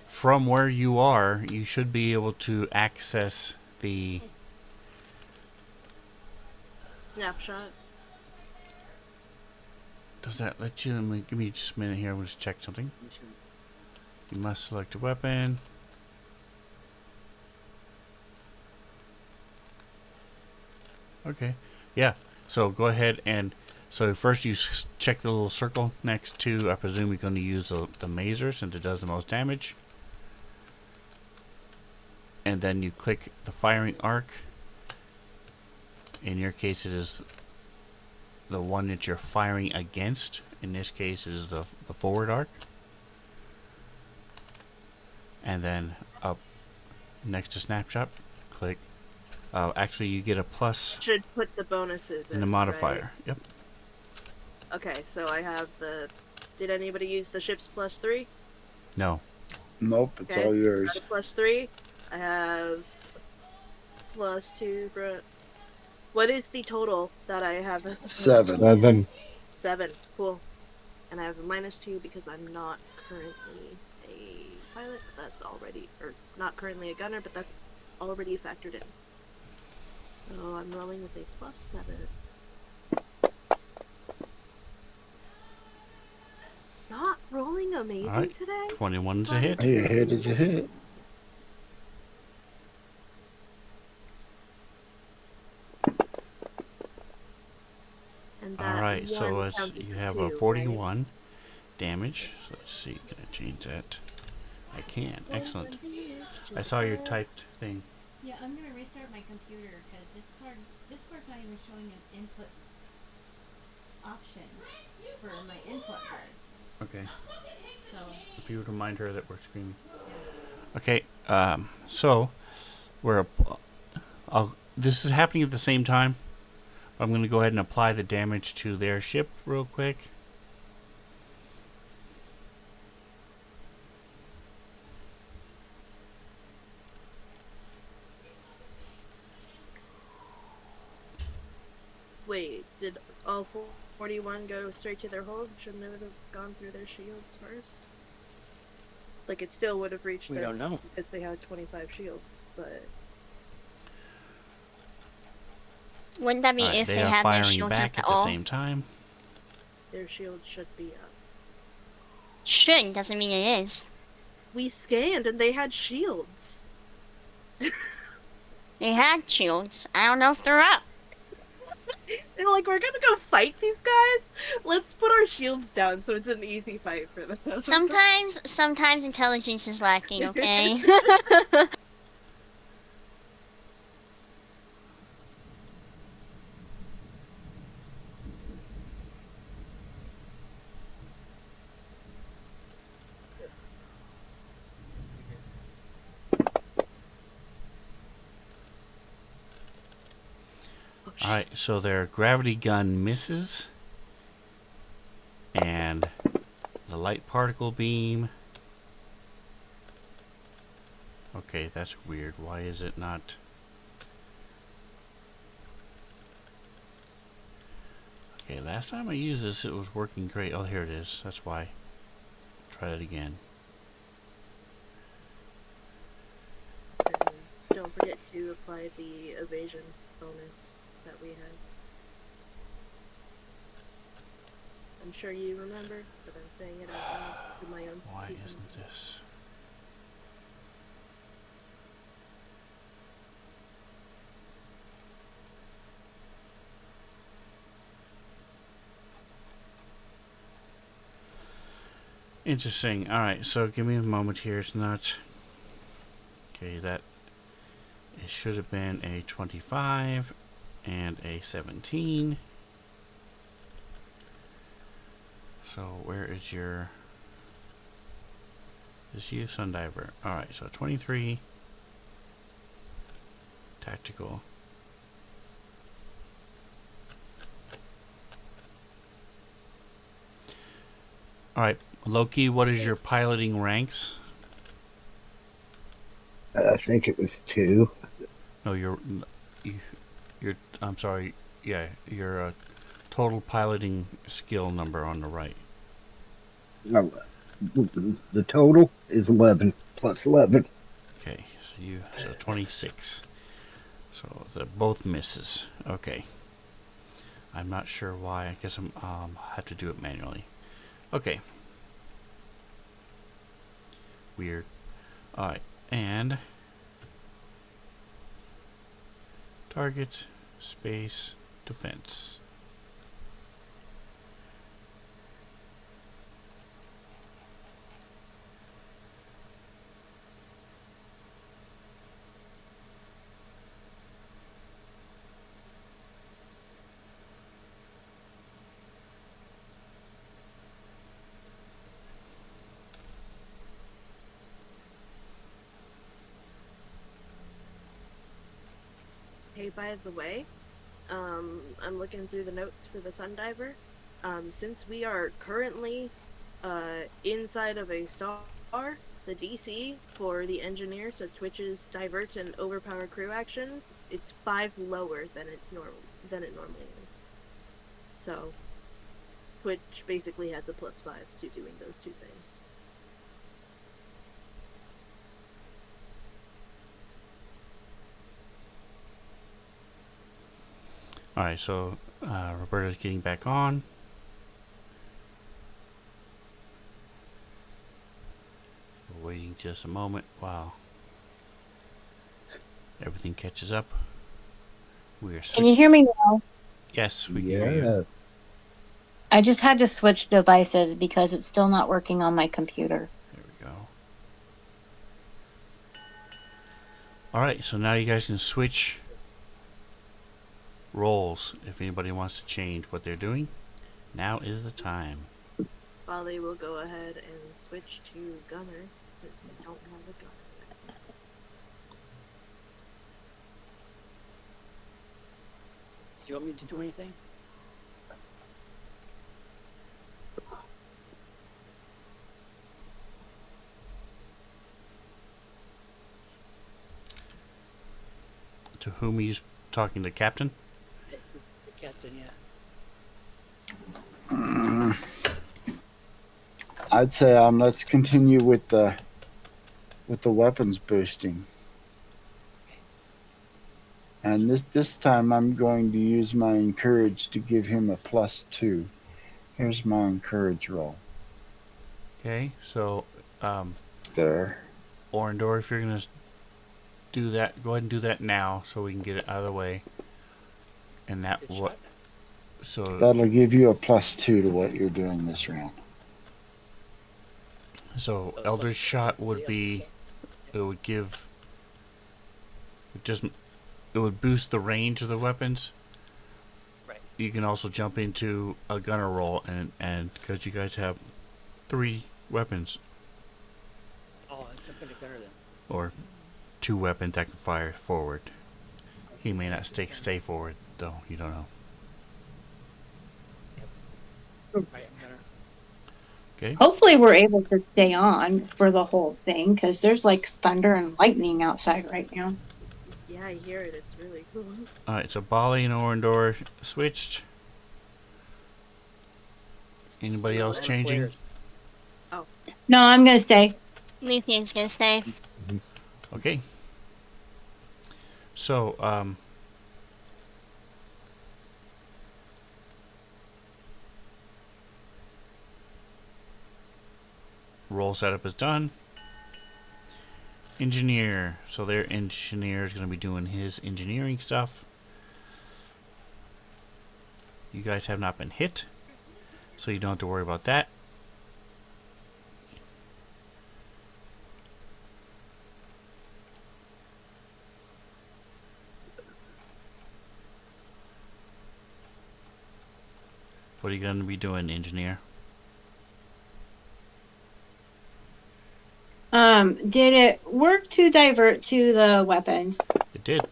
from where you are, you should be able to access the. snapshot. Does that let you? Give me just a minute here. We'll just check something. You must select a weapon. Okay. Yeah. So go ahead and so first you check the little circle next to. I presume you're going to use the mazer since it does the most damage. And then you click the firing arc. In your case, it is the one that you're firing against. In this case, it is the forward arc. And then up next to snapshot, click. Actually, you get a plus Should put the bonuses in the modifier. Yep. Right? Okay, so I have the. Did anybody use the ship's +3? No. Nope, it's Okay. all I yours. have +3. I have +2 for. What is the total that I have? As 7. 7. 7. Cool. And I have a -2 because I'm not currently a pilot. But that's already, or not currently a gunner, but that's already factored in. So I'm rolling with a +7. Not rolling amazing Alright. today. 21's a hit. Hey, a hit is a hit. And that Alright, so one it's, counted you for have 2, a right? 41 damage. So let's see, can I change that? I can. Excellent. I saw your typed thing. Yeah, I'm gonna restart my computer because Discord's not even showing an input option for my input bars. Okay. So If you would remind her that we're screaming. Okay, so we're this is happening at the same time. I'm going to go ahead and apply the damage to their ship real quick. Wait, did all 41 go straight to their hold? Shouldn't it have gone through their shields first? Like, it still would have reached We their don't know. because they have 25 shields, but Wouldn't that be Alright, if they they are had their firing shields up back at at the all? same time. their shields should be up. Should doesn't mean it is. We scanned and they had shields. They had shields. I don't know if they're up. They're like, we're gonna go fight these guys? Let's put our shields down so it's an easy fight for them. Sometimes intelligence is lacking, okay? Alright, so their gravity gun misses. And the light particle beam. Okay, that's weird. Why is it not... Okay, last time I used this, it was working great. Oh, here it is. That's why. Try it again. And don't forget to apply the evasion bonus that we had. I'm sure you remember, but I'm saying it out loud for my own Why peace of isn't mind. this... Interesting. Alright, so give me a moment here. It's not... Okay, that... It should have been a 25 and a 17. So where is your... Is you Sundiver? Alright, so 23. Tactical. Alright, Loki, what is your piloting ranks? I think it was 2. No, your I'm sorry, yeah, your total piloting skill number on the right. No, the total is 11 plus 11. Okay, so 26. So the both misses. Okay. I'm not sure why. I guess I'm have to do it manually. Okay. Weird. All right, and target, space, defense. Hey, by the way, I'm looking through the notes for the Sundiver. Since we are currently inside of a star, the DC for the engineer, so Twitch's divert and overpower crew actions, it's 5 lower than it normally is. So Twitch basically has a +5 to doing those two things. All right, so Roberta's getting back on. We're waiting just a moment. Wow. Everything catches up. We are Can you hear me now? Yes, we can hear you. I just had to switch devices because it's still not working on my computer. There we go. All right, so now you guys can switch roles if anybody wants to change what they're doing. Now is the time. Bali will go ahead and switch to Gunner since we don't have a Gunner. Do you want me to do anything? To whom are you talking to, Captain? The captain. boosting yet. I'd say let's continue with the weapons boosting. And this time I'm going to use my encourage to give him a +2. Here's my encourage roll. Okay, so There. Orendor, if you're gonna do that, go ahead and do that now so we can get it out of the way. And that Good what? shot. So That'll give you a +2 to what you're doing this round. so Oh, Elder's plus shot two. would Yeah, be so- it would give it would boost the range of the weapons. Right. You can also jump into a gunner roll and because you guys have 3 weapons Oh, I jump into gunner then. or 2 weapons that can fire forward. He may not stay forward though. You don't know. Right, I'm gunner. Okay. Hopefully, we're able to stay on for the whole thing because there's like thunder and lightning outside right now. Yeah, I hear it. It's really cool. All right. So Bali and Orendor switched. Anybody Still else on changing? flares. No, I'm gonna stay. Luthier's gonna stay. Okay. So roll setup is done. Engineer. So their engineer is going to be doing his engineering stuff. You guys have not been hit, so you don't have to worry about that. What are you going to be doing, engineer? Did it work to divert to the weapons? It did.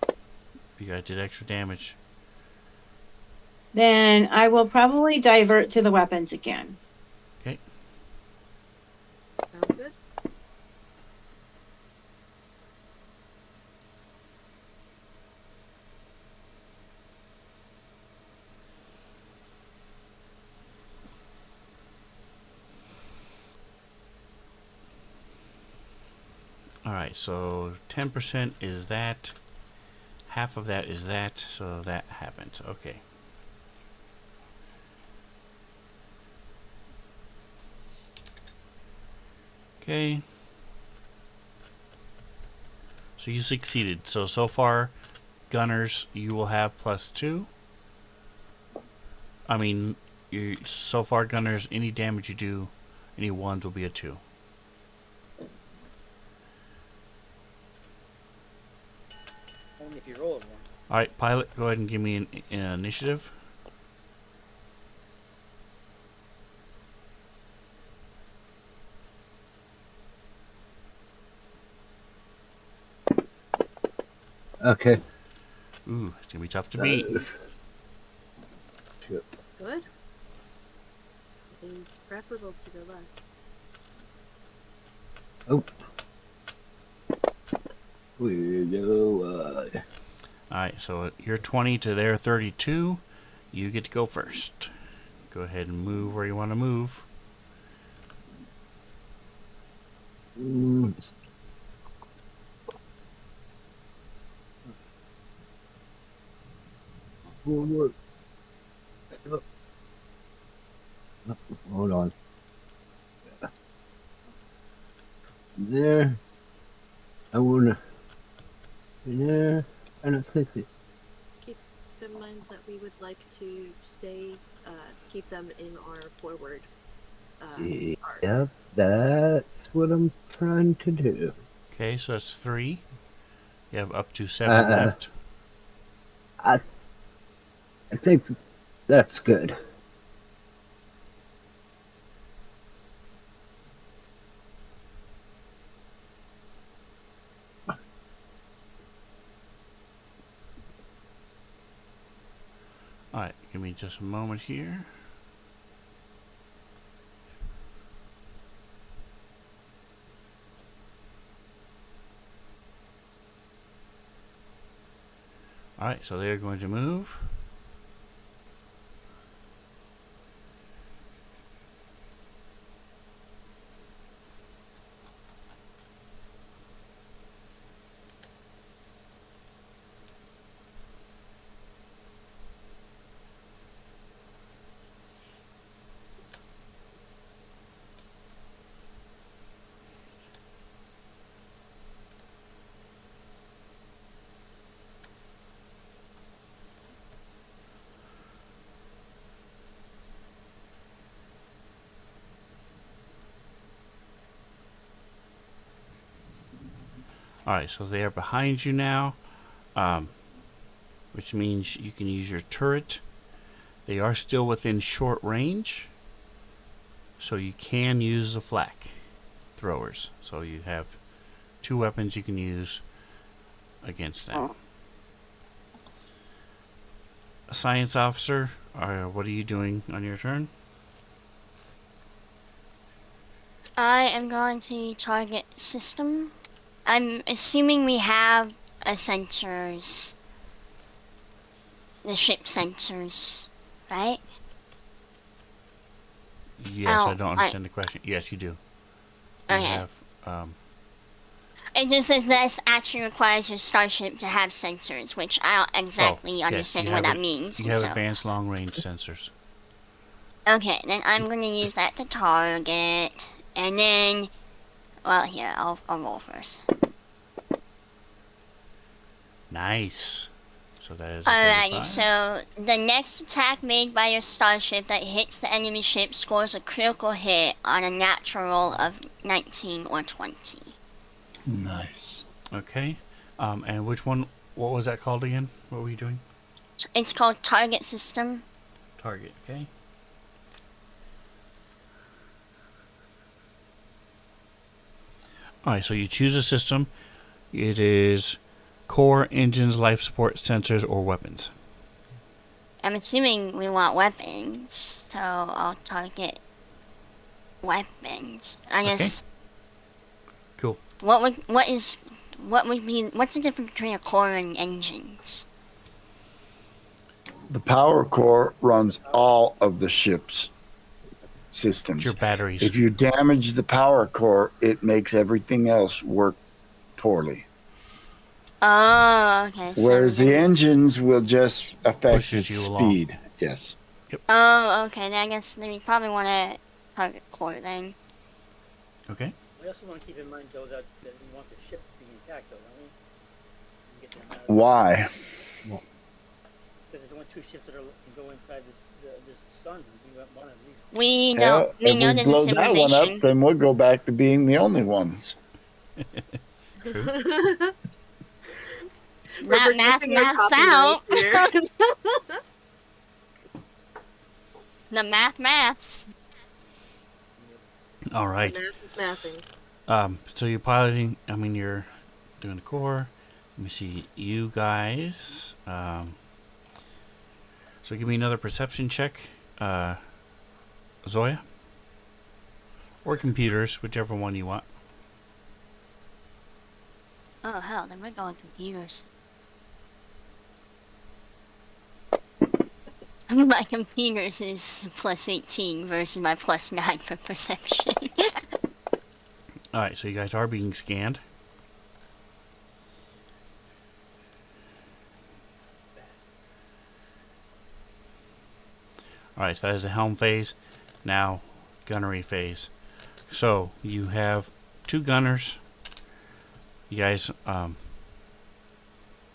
You guys did extra damage. Then I will probably divert to the weapons again. Okay. Sounds good. Alright, so 10% is that. Half of that is that, so that happens. Okay. Okay. So you succeeded. So far, gunners, you will have +2. I mean, so far, gunners, any damage you do, any ones will be a 2. Only if you roll a 1. Alright, pilot, go ahead and give me an initiative. Okay. Ooh, it's gonna be tough to beat. Good. It is preferable to the less. Oh. We go. Alright, so you're 20 to their 32. You get to go first. Go ahead and move where you want to move. Mm. Forward. Oh. Oh, hold on. There. I wanna. There. And a 60. Keep in mind that we would like to stay, keep them in our forward arc. Yep, that's what I'm trying to do. Okay, so that's 3. You have up to 7 Uh, left. I think that's good. Alright, give me just a moment here. Alright, so they're going to move. Alright, so they are behind you now, which means you can use your turret. They are still within short range, so you can use the flak throwers. So you have 2 weapons you can use against them. Science officer, what are you doing on your turn? I am going to target system. I'm assuming we have sensors. The ship sensors, right? Yes, I don't understand the question. Yes, you do. You Okay. have, It just says this actually requires your starship to have sensors, which I don't exactly yes, understand you what have that means. You have so. advanced long-range sensors. Okay, then I'm gonna use that to target, and then, well, here I'll roll first. Nice. So that is a Alrighty, 35. so the next attack made by your starship that hits the enemy ship scores a critical hit on a natural roll of 19 or 20. Nice. Okay. And which one? What was that called again? What were you doing? It's called target system. Target. Okay. All right. So you choose a system. It is core, engines, life support, sensors, or weapons. I'm assuming we want weapons, so I'll target weapons. I guess. Cool. What's the difference between a core and engines? The power core runs all of the ship's systems. It's your batteries. If you damage the power core, it makes everything else work poorly. Oh, okay. Whereas so the engines will just affect Pushes its you along. speed. Yes. Oh, okay. Then I guess then we probably want to target core then. Okay. We also want to keep in mind, though, that we want the ship to be intact, though, don't we? Get them out of Why? Because there's only 2 ships that can go inside this sun. We want one at least. We Hell, don't. We if know we there's a blow that one up, civilization. then we'll go back to being the only ones. True. That maths out. The maths. All right. Math is mathing. So you're piloting. I mean, you're doing the core. Let me see. You guys. So give me another perception check, Zoya, or computers, whichever one you want. Oh hell, then we're going computers. My computers is plus 18 versus my plus 9 for perception. All right. So you guys are being scanned. Alright, so that is the helm phase. Now, gunnery phase. So, you have 2 gunners. You guys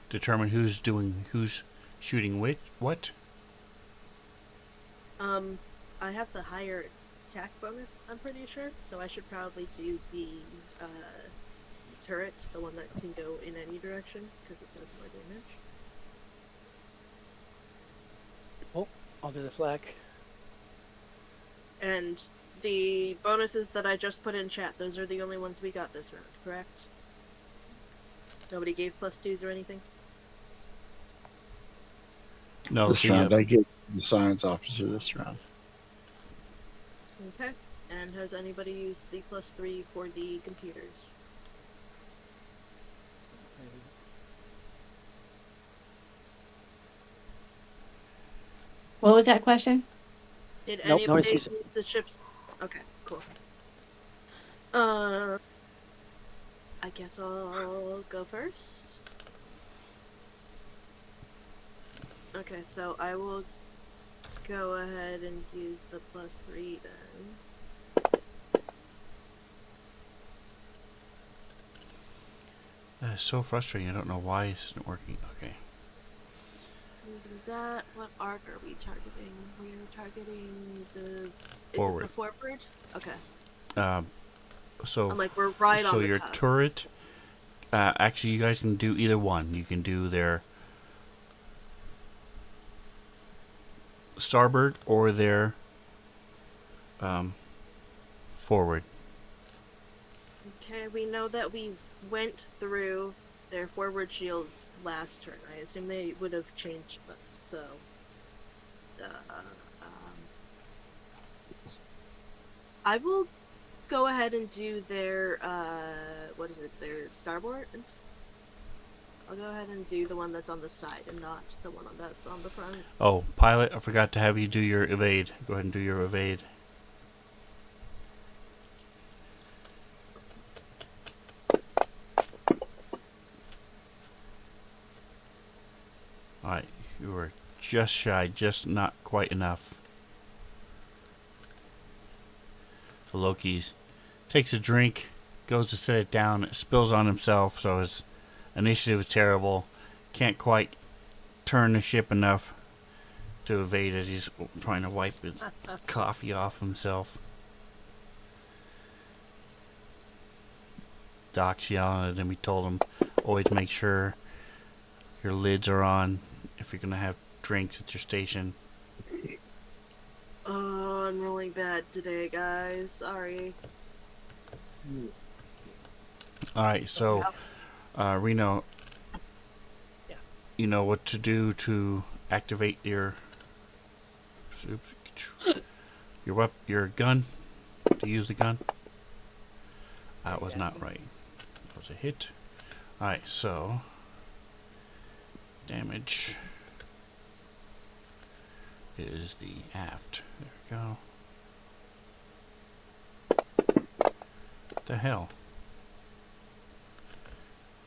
determine who's shooting what? I have the higher attack bonus, I'm pretty sure, so I should probably do the turret, the one that can go in any direction, because it does more damage. Oh, I'll do the flak. And the bonuses that I just put in chat, those are the only ones we got this round, correct? Nobody gave +2s or anything? No, This round, I get the science officer this round. Okay. And has anybody used the +3 for the computers? What was that question? Did Nope, anybody nobody's use the ships? Okay, cool. I guess I'll go first. Okay, so I will go ahead and use the +3 then. That is so frustrating. I don't know why this isn't working. Okay. Using that, what arc are we targeting? We are targeting the Forward. Is it the forward? Okay. So I'm like, we're right on so the your cusp. turret Actually, you guys can do either one. You can do their starboard or their forward. Okay, we know that we went through their forward shields last turn. I assume they would have changed them, so. I will go ahead and do their, what is it, their starboard? I'll go ahead and do the one that's on the side and not the one that's on the front. Oh, pilot, I forgot to have you do your evade. Go ahead and do your evade. Alright, you were just shy, just not quite enough. So Loki's takes a drink, goes to set it down, it spills on himself, so his initiative is terrible. Can't quite turn the ship enough to evade as he's trying to wipe his coffee off himself. Doc's yelling at him. He told him, always make sure your lids are on if you're going to have drinks at your station. Oh, I'm rolling bad today, guys. Sorry. Alright, so, Reno, Yeah. you know what to do to activate your your gun? To use the gun? That was not right. That was a hit. Alright, so damage is the aft. There we go. What the hell?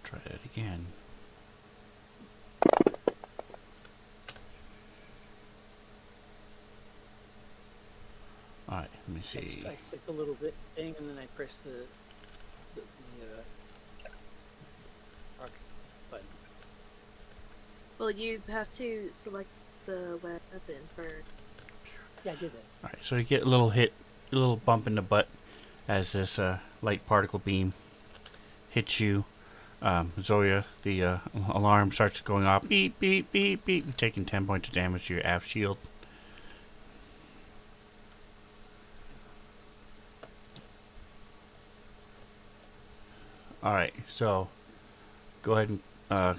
Try that again. Alright, let me see. I clicked a little bit thing and then I pressed the arc button. Well, you have to select the weapon first. Yeah, I did that. Alright, so you get a little hit, a little bump in the butt as this light particle beam hits you. Zoya, the alarm starts going off. Beep, beep, beep, beep. You're taking 10 points of damage to your aft shield. Alright, so go ahead and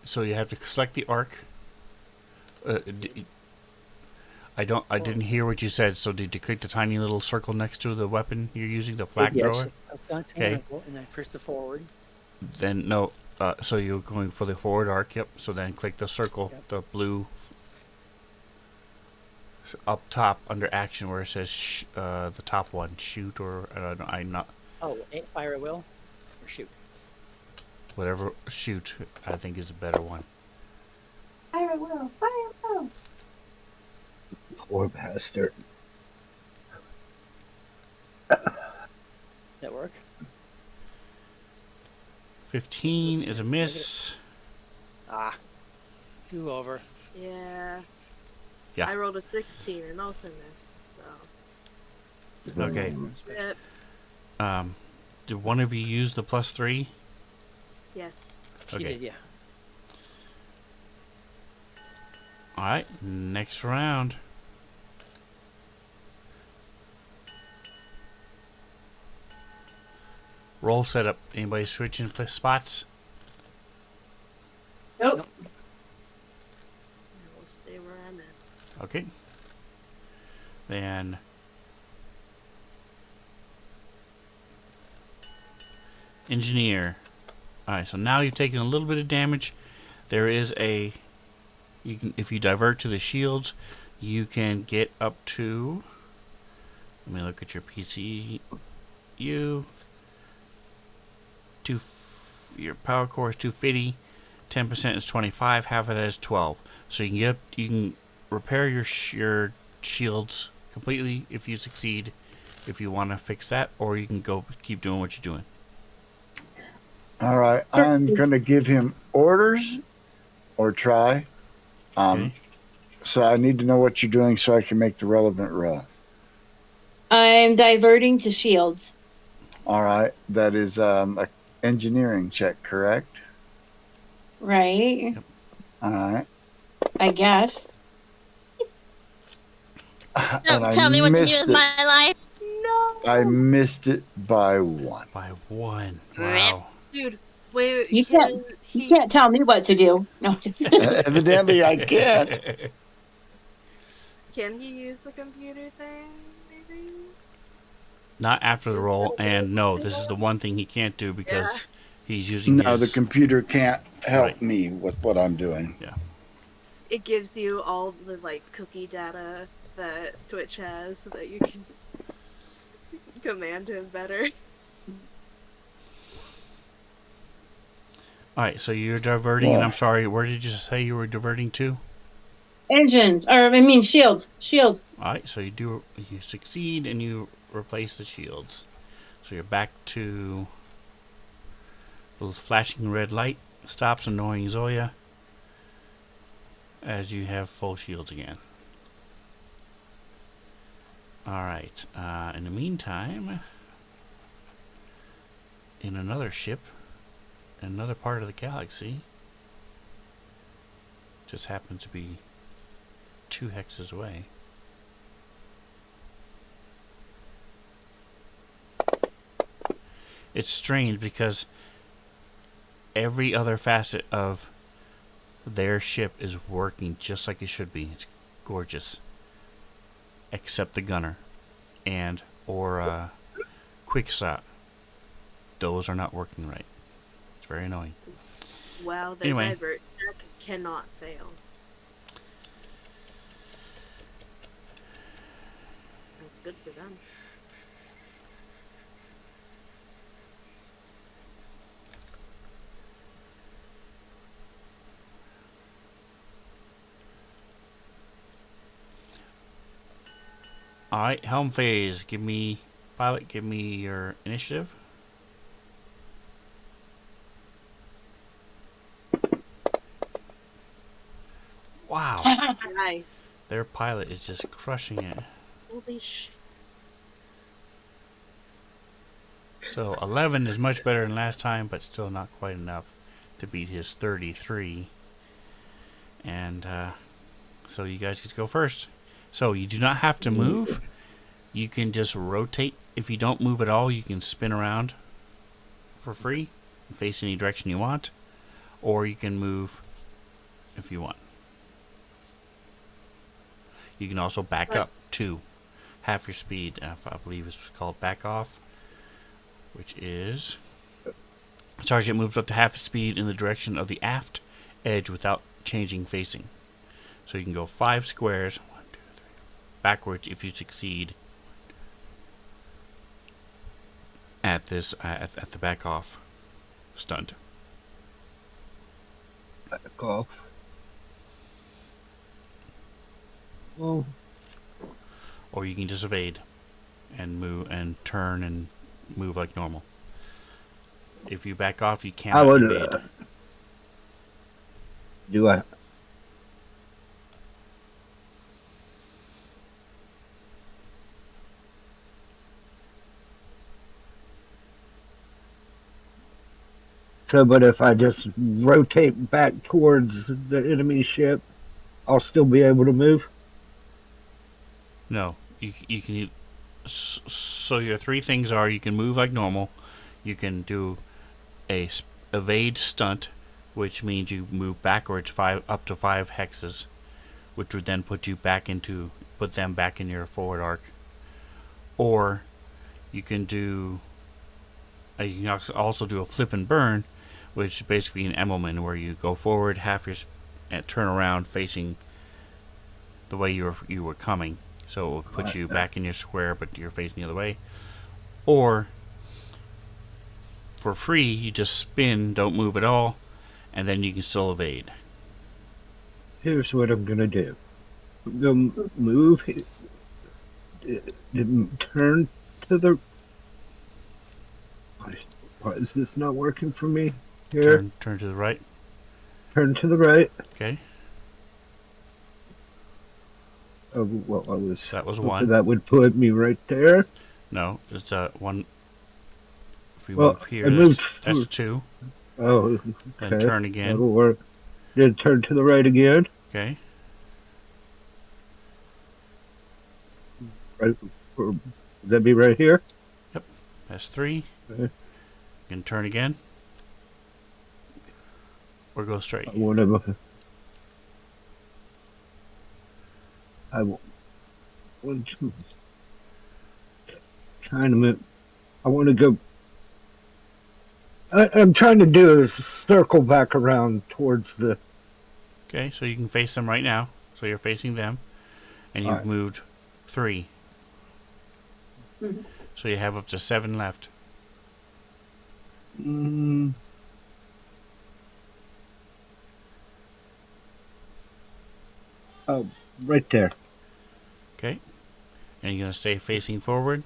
so you have to select the arc. I didn't hear what you said. So did you click the tiny little circle next to the weapon you're using, the flag thrower? I've gone to Okay. and I pressed the forward. Then no. So you're going for the forward arc. Yep. So then click the circle, Yep. the blue up top under action where it says the top one, shoot or I not Oh, fire at will or shoot. whatever shoot. I think is a better one. Fire will, fire will. Poor bastard. That work? 15 is a miss. Ah, 2 over. Yeah. Yeah. I rolled a 16 and also missed, so. Okay. Yep. Did one of you use the +3? Yes. She Okay. did, yeah. All right. Next round. Roll setup. Anybody switching spots? Nope. Nope. I'll stay where I'm at. Okay. Then engineer. All right. So now you've taken a little bit of damage. There is a. You can, if you divert to the shields, you can get up to. Let me look at your PCU. Your power core is 250. 10% is 25. Half of that is 12. So you can get. You can repair your shields completely if you succeed. If you want to fix that, or you can go keep doing what you're doing. All right, I'm going to give him orders or try. Okay. So I need to know what you're doing so I can make the relevant roll. I'm diverting to shields. All right, that is engineering check, correct? Right. All right. I guess. And Don't I tell me what to do missed with it. my life. I No, missed it by 1. By 1. Rip. Wow. dude. Wait, You can can't. You he? can't tell me what to do. No. Just, Evidently, I can't. Can he use the computer thing? Maybe. Not after the Is roll, that and available no, to this is the him? one thing he can't do Yeah. because he's using No, the his. computer can't help Right. me with what I'm doing. Yeah. It gives you all the like cookie data that Twitch has, so that you can command him better. Alright, so you're diverting, and I'm sorry, where did you say you were diverting to? engines, or I mean shields. Shields. Alright, so you succeed and you replace the shields. So you're back to the flashing red light stops annoying Zoya as you have full shields again. Alright, in the meantime, in another ship, in another part of the galaxy, just happens to be 2 hexes away. It's strange because every other facet of their ship is working just like it should be. It's gorgeous. Except the gunner and or quick shot. Those are not working right. It's very annoying. Wow, their Anyway. divert check cannot fail. That's good for them. Alright, helm phase. Pilot, give me your initiative. Wow. Nice. Their pilot is just crushing it. Holy sh! So 11 is much better than last time, but still not quite enough to beat his 33. And so you guys get to go first. So you do not have to move. You can just rotate. If you don't move at all, you can spin around for free and face any direction you want. Or you can move if you want. You can also back up to half your speed. I believe it's called back off, which is Sergeant moves up to half speed in the direction of the aft edge without changing facing. So you can go 5 squares, 1, 2, 3, backwards if you succeed at this at the back off stunt. Back off. Well, Or you can just evade and move and turn and move like normal. If you back off, you I cannot would. evade. Do I? So, but if I just rotate back towards the enemy ship, I'll still be able to move? No, you can. So your 3 things are: you can move like normal, you can do a evade stunt, which means you move backwards up to 5 hexes, which would then put them back in your forward arc. Or you can do. You can also do a flip and burn, which is basically an Emmelman, where you go forward half your and turn around facing the way you were coming. So it will put you back in your square, but you're facing the other way. Or for free, you just spin, don't move at all, and then you can still evade. Here's what I'm gonna do. I'm gonna move, turn to the. Why is this not working for me? Here, Turn to the right. turn to the right. Okay. Oh, well, I was. So that was hoping 1. that would put me right there. No, it's 1 If we Well, move I here, moved. that's 2. Oh, Then okay. turn again. That'll work. Then turn to the right again. Okay. Right. Would that be right here? Yep. That's 3. Okay. You can turn again. Or go I straight. want to. I want to. Trying to move. I want to go. I'm trying to do is circle back around towards the. Okay, so you can face them right now. So you're facing them. And All you've right. moved 3. Mhm. So you have up to 7 left. Mm, oh, right there. Okay. And you're going to stay facing forward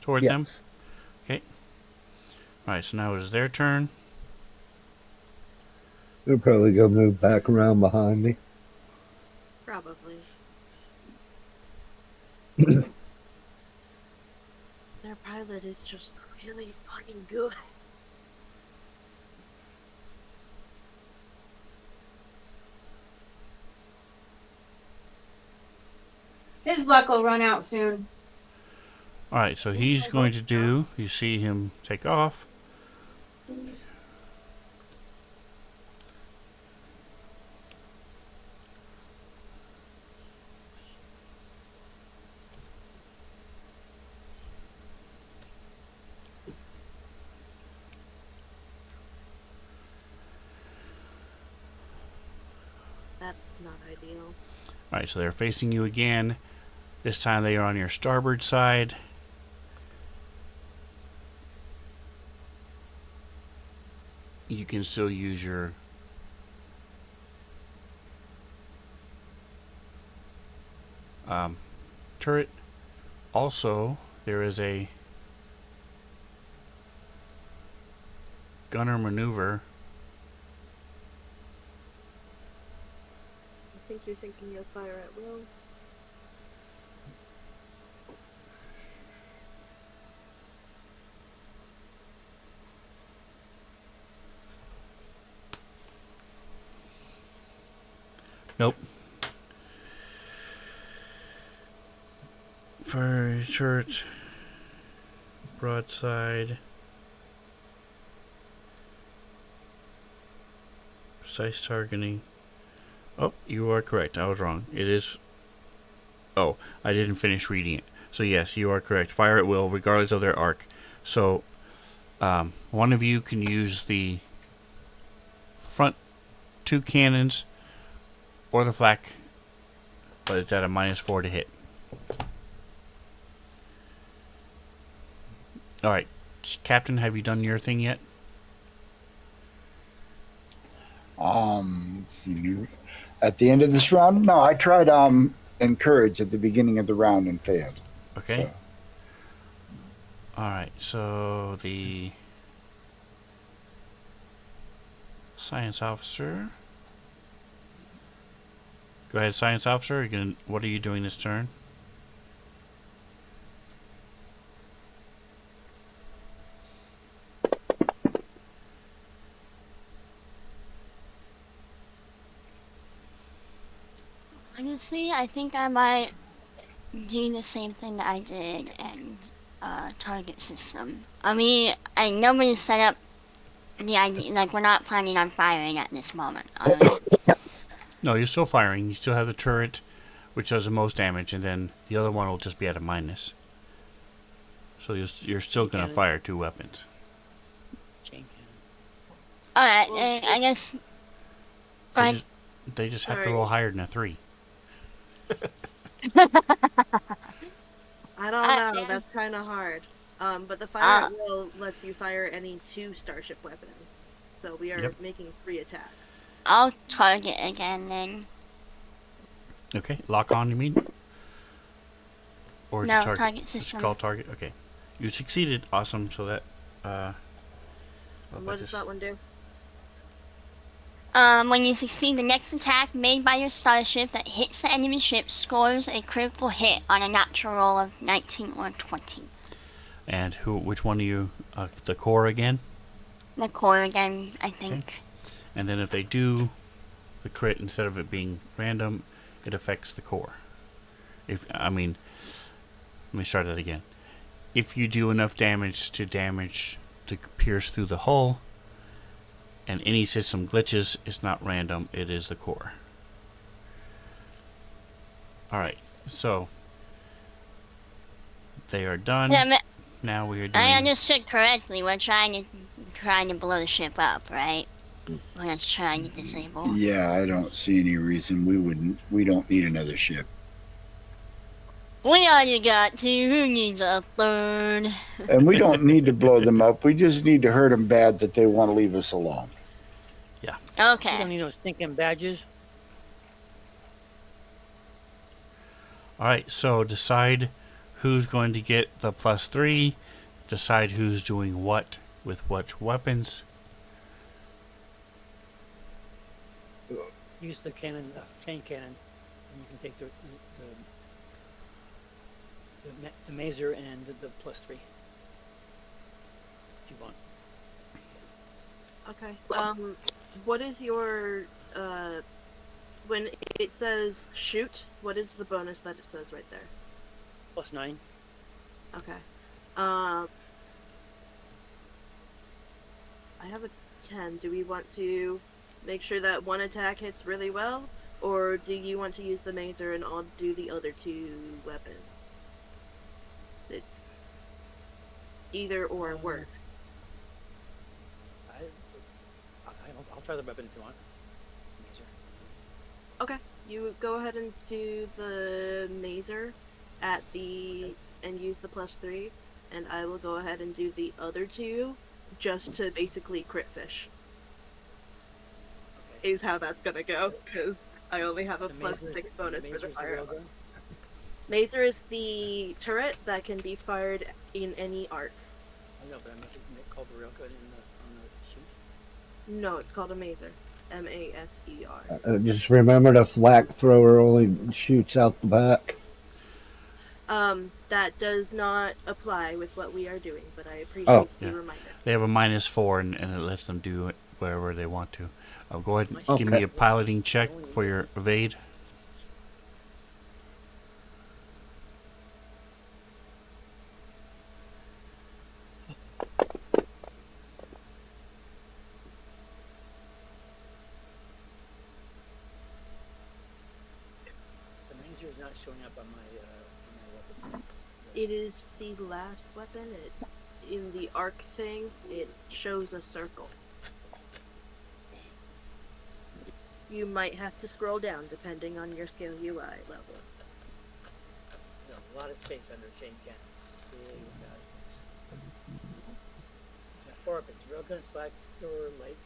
toward Yes. them. Okay. Alright, so now it is their turn. They'll probably go move back around behind me. Probably. Their pilot is just really fucking good. His luck will run out soon. Alright, so he's going to do. You see him take off. That's not ideal. Alright, so they're facing you again. This time they are on your starboard side. You can still use your turret. Also, there is a gunner maneuver. I think you're thinking you'll fire at will. Nope. Fire turret. Broadside. Precise targeting. Oh, you are correct. I was wrong. It is. Oh, I didn't finish reading it. So, yes, you are correct. Fire at will, regardless of their arc. So, one of you can use the front 2 cannons or the flak, but it's at a -4 to hit. Alright, Captain, have you done your thing yet? Let's see. At the end of this round, no, I tried encourage at the beginning of the round and failed. Okay. So, Alright, so the science officer. Go ahead, science officer. What are you doing this turn? Honestly, I think I might do the same thing that I did and target system. I mean, nobody's set up the idea, like we're not planning on firing at this moment, are we? No, you're still firing. You still have the turret, which does the most damage, and then the other one will just be at a minus. So you're still going to fire 2 weapons. Alright, Well, I guess. They just have to Sorry. roll higher than a 3. I don't know. yeah. That's kind of hard. But the fire at will lets you fire any 2 starship weapons. So we are Yep. making 3 attacks. I'll target again then. Okay, lock on, you mean? Or No, target? target It's system. called target. Okay, you succeeded. Awesome. So that. And what does that one do? When you succeed, the next attack made by your starship that hits the enemy ship scores a critical hit on a natural roll of 19 or 20. And which one are you? The core again? The core again, I think. Okay. And then if they do the crit, instead of it being random, it affects the core. Let me start that again. If you do enough damage to pierce through the hull, and any system glitches, it's not random, it is the core. Alright, so they are done. Yeah, now we are I doing... understood correctly. We're trying to blow the ship up, right? We're not trying to disable. Yeah, I don't see any reason we don't need another ship. We already got two. Who needs a third? And we don't need to blow them up. We just need to hurt them bad that they want to leave us alone. Yeah. You Okay. don't need no stinking badges. Alright, so decide who's going to get the +3. Decide who's doing what with what weapons. Use the cannon, the chain cannon, and you can take the mazer and the +3 if you want. Okay. What is your when it says shoot? What is the bonus that it says right there? +9. Okay. I have a 10. Do we want to make sure that one attack hits really well, or do you want to use the mazer and I'll do the other two weapons? It's either or works. I'll try the weapon if you want. Mazer. Okay, you go ahead and do the mazer and use the +3, and I will go ahead and do the other two just to basically crit fish. Okay. Is how that's gonna go, because I only have a The +6 bonus for the mazer's fire. railgun? Mazer is the turret that can be fired in any arc. I know, but isn't it called the railgun on the shoot? No, it's called a mazer. M-A-S-E-R. Just remember the flak thrower only shoots out the back. That does not apply with what we are doing, but I appreciate Oh. the Yeah. reminder. They have a -4 and it lets them do it wherever they want to. Go ahead and Okay. give me a piloting check for your evade. The mazer is not showing up on my weapons. It is the last weapon. In the arc thing, it shows a circle. You might have to scroll down depending on your scale UI level. There's a lot of space under chain cannon. Big guys. Got 4 weapons: railgun, flak thrower, light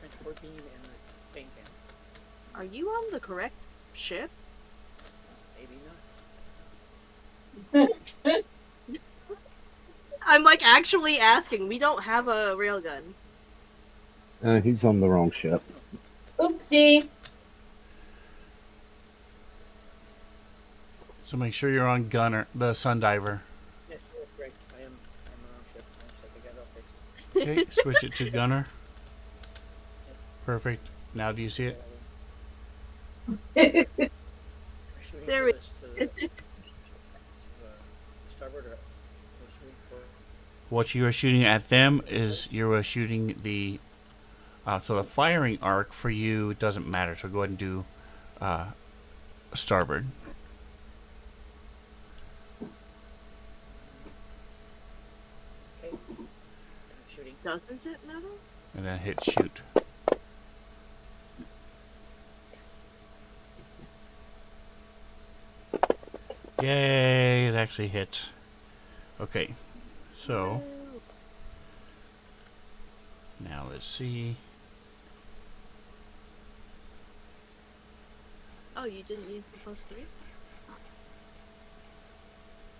transport beam, and the chain cannon. Are you on the correct ship? Maybe not. I'm like actually asking. We don't have a railgun. He's on the wrong ship. Oopsie. So make sure you're on Gunner, the Sundiver. Yes, that's right. I'm on my own ship. I got it all fixed. Okay, switch it to Gunner. Perfect. Now do you see it? We're shooting There for we- this to starboard, or we're shooting for What you are shooting at them is you are shooting the... so the firing arc for you doesn't matter. So go ahead and do starboard. okay. I'm shooting. Doesn't it matter? And then hit shoot. Yay, it actually hits. Okay, so now let's see. Oh, you didn't use the +3?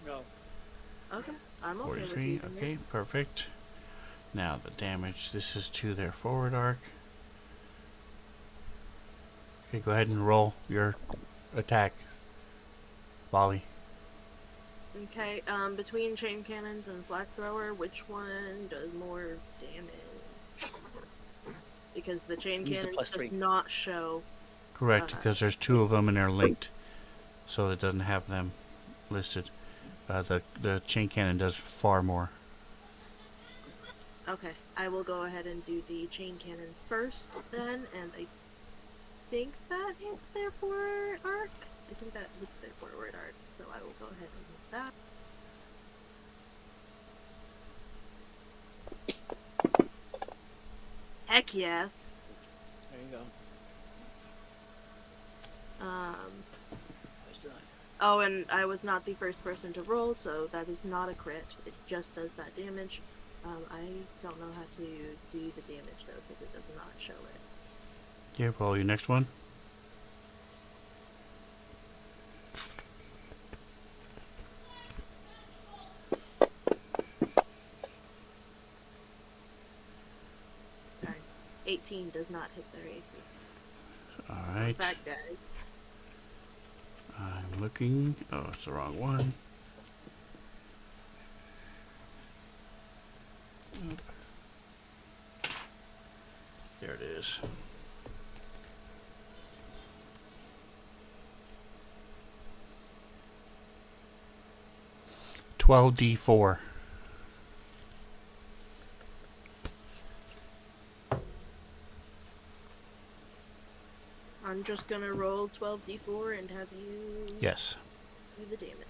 No. Okay, I'm okay with 43, using okay, perfect. Now the damage, this is to their forward arc. Okay, go ahead and roll your attack, Volley. Okay, between chain cannons and flag thrower, which one does more damage? Because the chain Use the cannon does +3. not show. Correct, because there's two of them and they're linked, so it doesn't have them listed. The chain cannon does far more. Okay, I will go ahead and do the chain cannon first then, and I think that hits their forward arc. I think that hits their forward arc, so I will go ahead and hit that. Heck yes. There you go. Nice done. Oh, and I was not the first person to roll, so that is not a crit. It just does that damage. I don't know how to do the damage though, because it does not show it. Yeah, roll your next one. Darn. 18 does not hit their AC. Alright. Fun fact, guys. I'm looking. Oh, it's the wrong one. There it is. $12d4. I'm just gonna roll 12d4 and have you Yes. do the damage.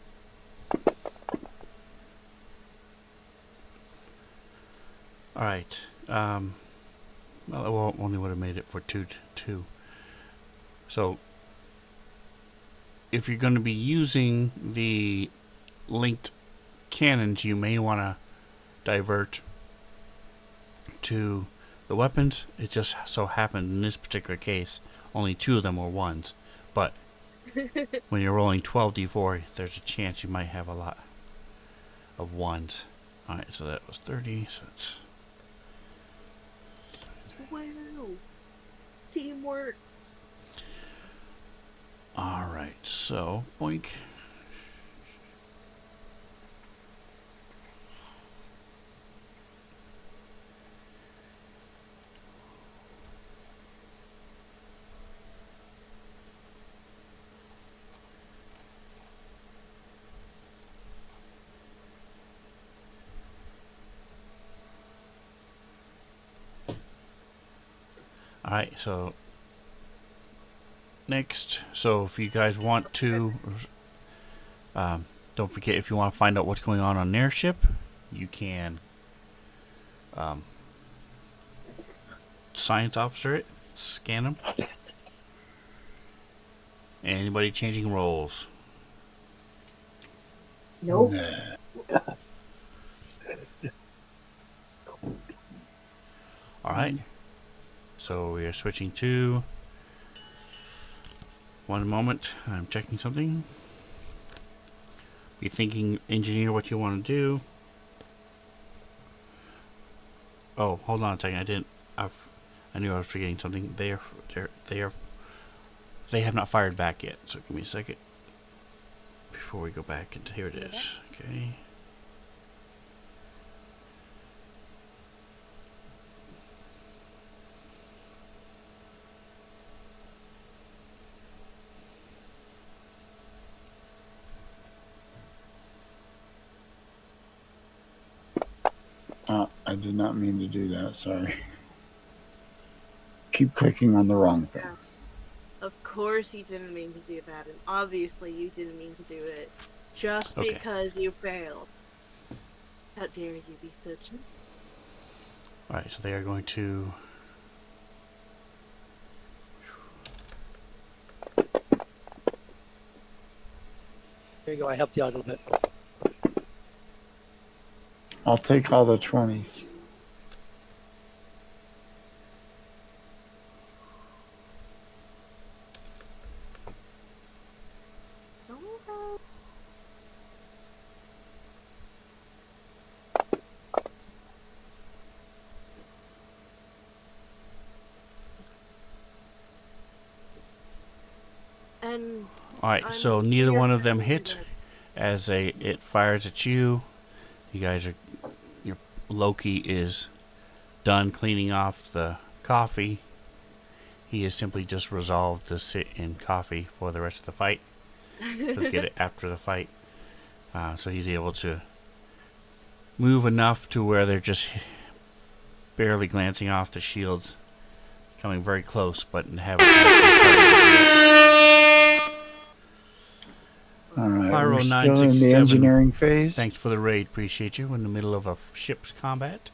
Alright. Well, it only would have made it for 2-2. So, if you're going to be using the linked cannons, you may want to divert to the weapons. It just so happened in this particular case, only 2 of them were 1s. But when you're rolling 12d4, there's a chance you might have a lot of 1s. Alright, so that was 30, so it's... Wow. Teamwork. Alright, so, boink. Alright, so next, so if you guys want to, don't forget, if you want to find out what's going on their ship, you can science officer it, scan them. Anybody changing roles? Nope. Alright, so we are switching to... One moment, I'm checking something. Be thinking, engineer, what you want to do. Oh, hold on a second. I knew I was forgetting something. They have not fired back yet. So give me a second before we go back. And here it is. Okay. I did not mean to do that. Sorry. Keep clicking on the wrong thing. Yeah. Of course you didn't mean to do that, and obviously you didn't mean to do it just Okay. because you failed. How dare you be such... Alright, so they are going to... There you go. I helped you out a little bit. I'll take all the 20s. And Alright, so neither one of them hit. As it fires at you, you guys are. Your Loki is done cleaning off the coffee. He is simply just resolved to sit in coffee for the rest of the fight. He'll get it after the fight. So he's able to move enough to where they're just barely glancing off the shields, coming very close, but haven't. All right, Pyro we're still in the 967. engineering phase. Thanks for the raid. Appreciate you. In the middle of a ship's combat,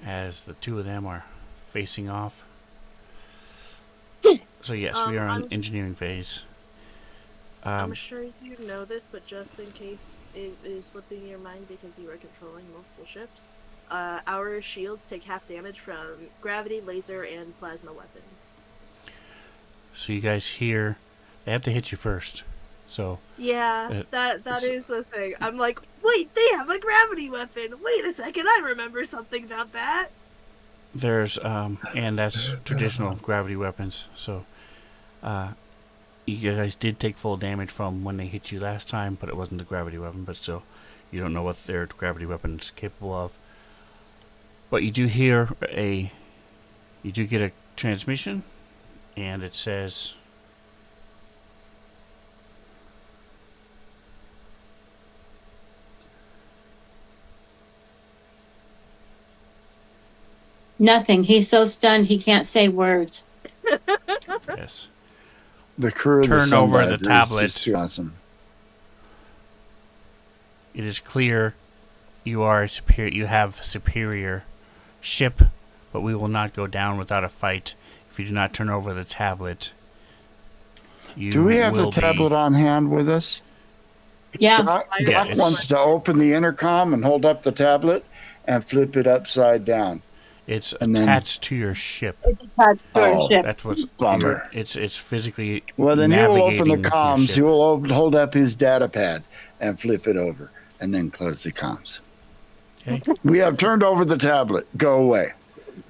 as the two of them are facing off. So yes, we are in engineering phase. I'm sure you know this, but just in case it is slipping your mind because you are controlling multiple ships, our shields take half damage from gravity, laser, and plasma weapons. So you guys hear, they have to hit you first. So yeah, that is the thing. I'm like, wait, they have a gravity weapon. Wait a second, I remember something about that. There's and that's traditional gravity weapons. So you guys did take full damage from when they hit you last time, but it wasn't the gravity weapon. But still, you don't know what their gravity weapon is capable of. But you do hear you do get a transmission, and it says, Nothing. He's so stunned he can't say words. yes. The crew of Turn the over the Sundiver is tablet. just too awesome. It is clear you are superior. You have superior ship, but we will not go down without a fight if you do not turn over the tablet. Do we have the tablet on hand with us? Yeah. Doc wants to open the intercom and hold up the tablet and flip it upside down. It's attached to your ship. It's attached to our ship. That's what's bummer. It's physically. Well, then he will open the navigating your comms. ship. He will hold up his data pad and flip it over, and then close the comms. Okay. We have turned over the tablet. Go away.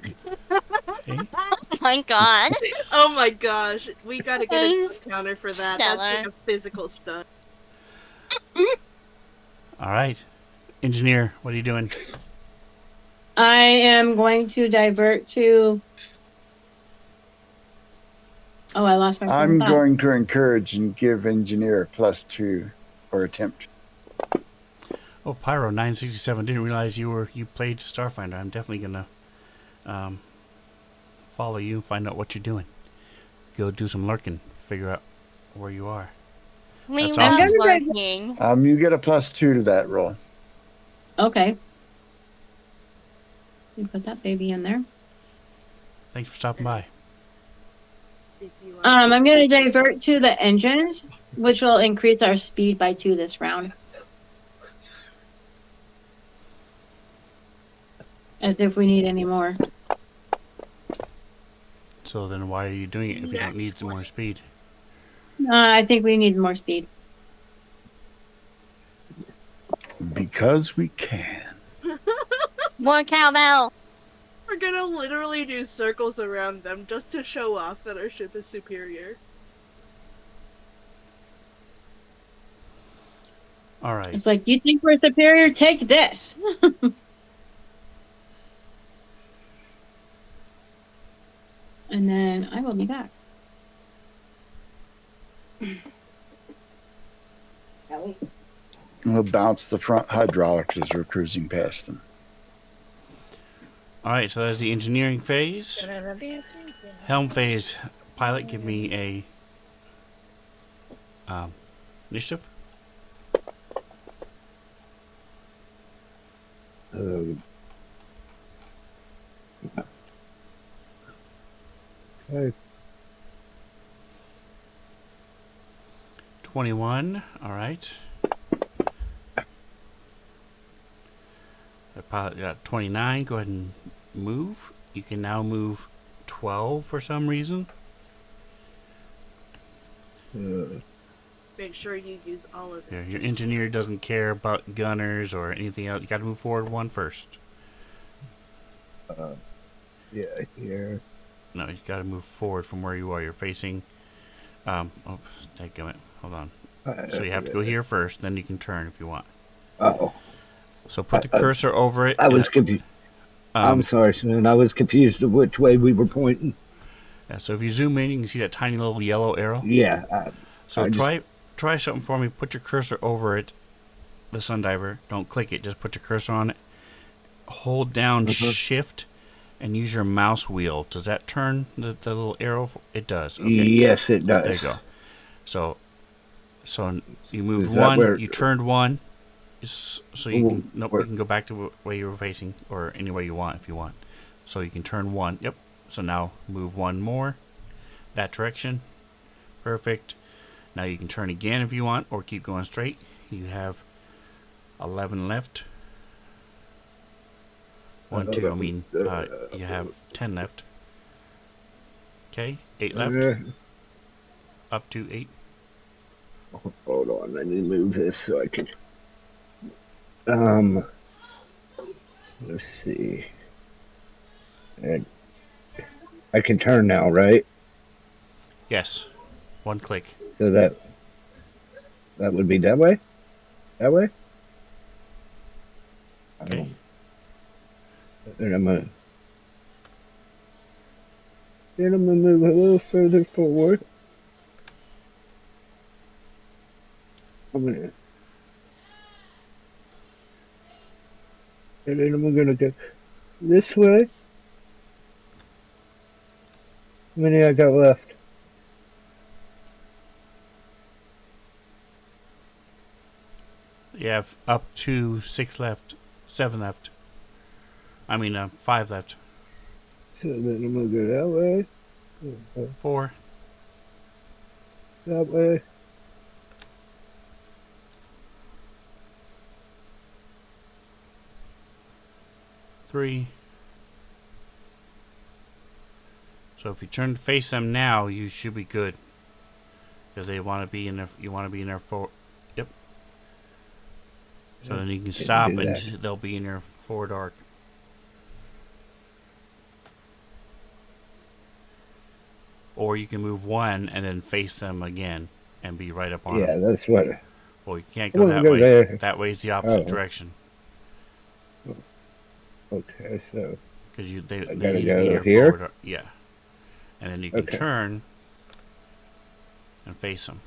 Okay. Oh my god. Oh my gosh, we gotta get a That's counter for that. stellar. That's like a physical stunt. All right, engineer, what are you doing? I am going to divert to. Oh, I lost my. I'm going to encourage and give engineer +2 or attempt. Oh, Pyro 967. Didn't realize you played Starfinder. I'm definitely gonna follow you and find out what you're doing. Go do some lurking. Figure out where you are. We That's were awesome. lurking. You get a +2 to that roll. Okay. You put that baby in there. Thanks for stopping by. I'm going to divert to the engines, which will increase our speed by 2 this round. As if we need any more. So then why are you doing it if you don't need some more speed? I think we need more speed. Because we can. More cowbell. We're gonna literally do circles around them just to show off that our ship is superior. All right. It's like, you think we're superior? Take this. And then I will be back. We'll bounce the front hydraulics as we're cruising past them. All right, so that's the engineering phase. Helm phase. Pilot, give me a initiative. Okay. 21. All right. The pilot got 29. Go ahead and move. You can now move 12 for some reason. Make sure you use all of it. Yeah, your engineer doesn't care about gunners or anything else. You got to move forward 1 first. Yeah, here. No, you got to move forward from where you are. You're facing. Oh, dadgummit. Hold on. So you have to go here first, then you can turn if you want. Oh, So put the cursor over it. I was confused. I'm sorry, son. I was confused of which way we were pointing. Yeah, so if you zoom in, you can see that tiny little yellow arrow. Yeah. So try something for me. Put your cursor over it, the Sundiver. Don't click it. Just put your cursor on it. Hold down Shift and use your mouse wheel. Does that turn the little arrow? It does. Okay. Yes, it does. There you go. So you moved one. You turned one. So you can you can go back to where you were facing, or any way you want if you want. So you can turn one. Yep. So now move one more. That direction. Perfect. Now you can turn again if you want, or keep going straight. You have 11 left. 1, 2. I mean, you have 10 left. Okay, 8 left. Up to 8. Hold on, let me move this so I can. Let's see. And I can turn now, right? Yes. One click. So that would be that way? That way? Okay. And I'm gonna move a little further forward. And then I'm gonna go this way. How many I got left? You have up to 6 left. 7 left. I mean, 5 left. So then I'm gonna go that way. 4. That way. Three. So if you turn to face them now, you should be good. Because they want to be in there. You want to be in there for. Yep. So then you can stop and they'll be in there for dark. Or you can move one and then face them again and be right up on them. Yeah, that's what. Well, you can't go that way. There. That way is the opposite direction. Okay, so. Because they gotta need to be go here here? forward. Yeah. And then you can turn and face them.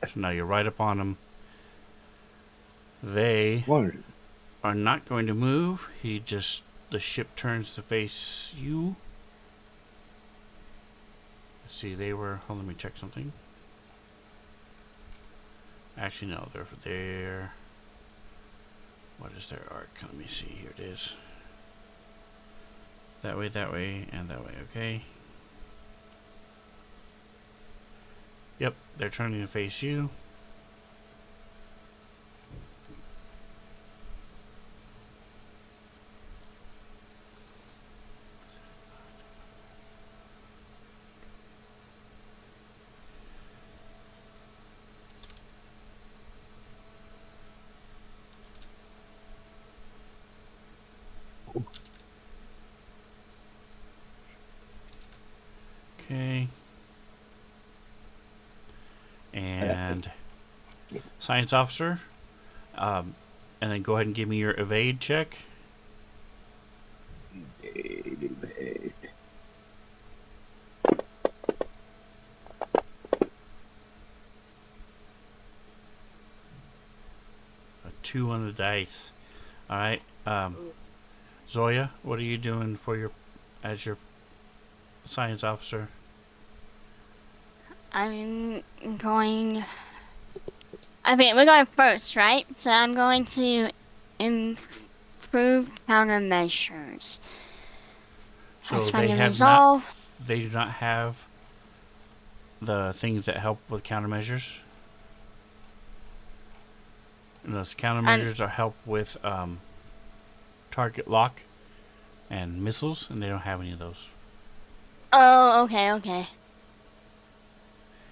So now you're right up on them. They are not going to move. The ship turns to face you. Let's see, let me check something. Actually, no, they're there. What is their arc? Let me see, here it is. That way, and that way, okay. Yep, they're turning to face you. Okay. And science officer. And then go ahead and give me your evade check. Evade. A 2 on the dice. Alright. Zoya, what are you doing as your science officer? I'm going. Okay, we're going first, right? So I'm going to improve countermeasures. So they do not have the things that help with countermeasures. And those countermeasures are help with target lock and missiles, and they don't have any of those. Oh, okay.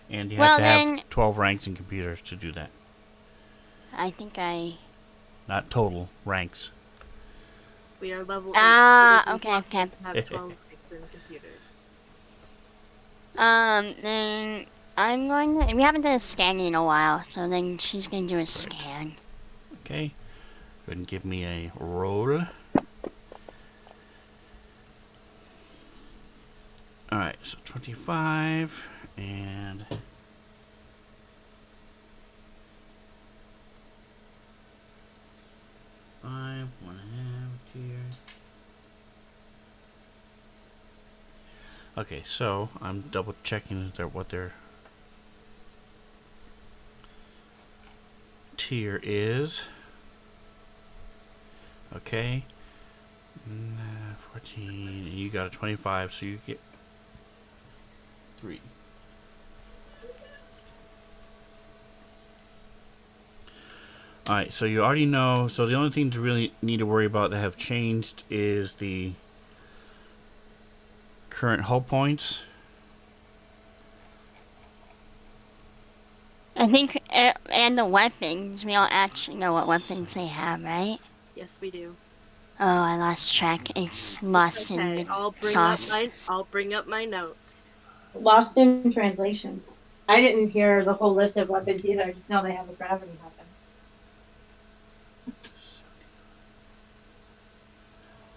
And you have to have 12 ranks in computers to do that. I think Not total ranks. We are level 8. Okay. Have 12 ranks in computers. Then I'm going to. We haven't done a scan in a while, so then she's going to do a scan. Okay. Go ahead and give me a roll. Alright, so 25 and 5, 1.5 tier. Okay, so I'm double checking what their tier is. Okay. 14, and you got a 25, so you get 3. Alright, so you already know. So the only thing to really need to worry about that have changed is the current hull points. I think, and the weapons. We don't actually know what weapons they have, right? Yes, we do. Oh, I lost track. It's lost in Okay, the I'll sauce. bring up my notes. Lost in translation. I didn't hear the whole list of weapons either. I just know they have a gravity weapon.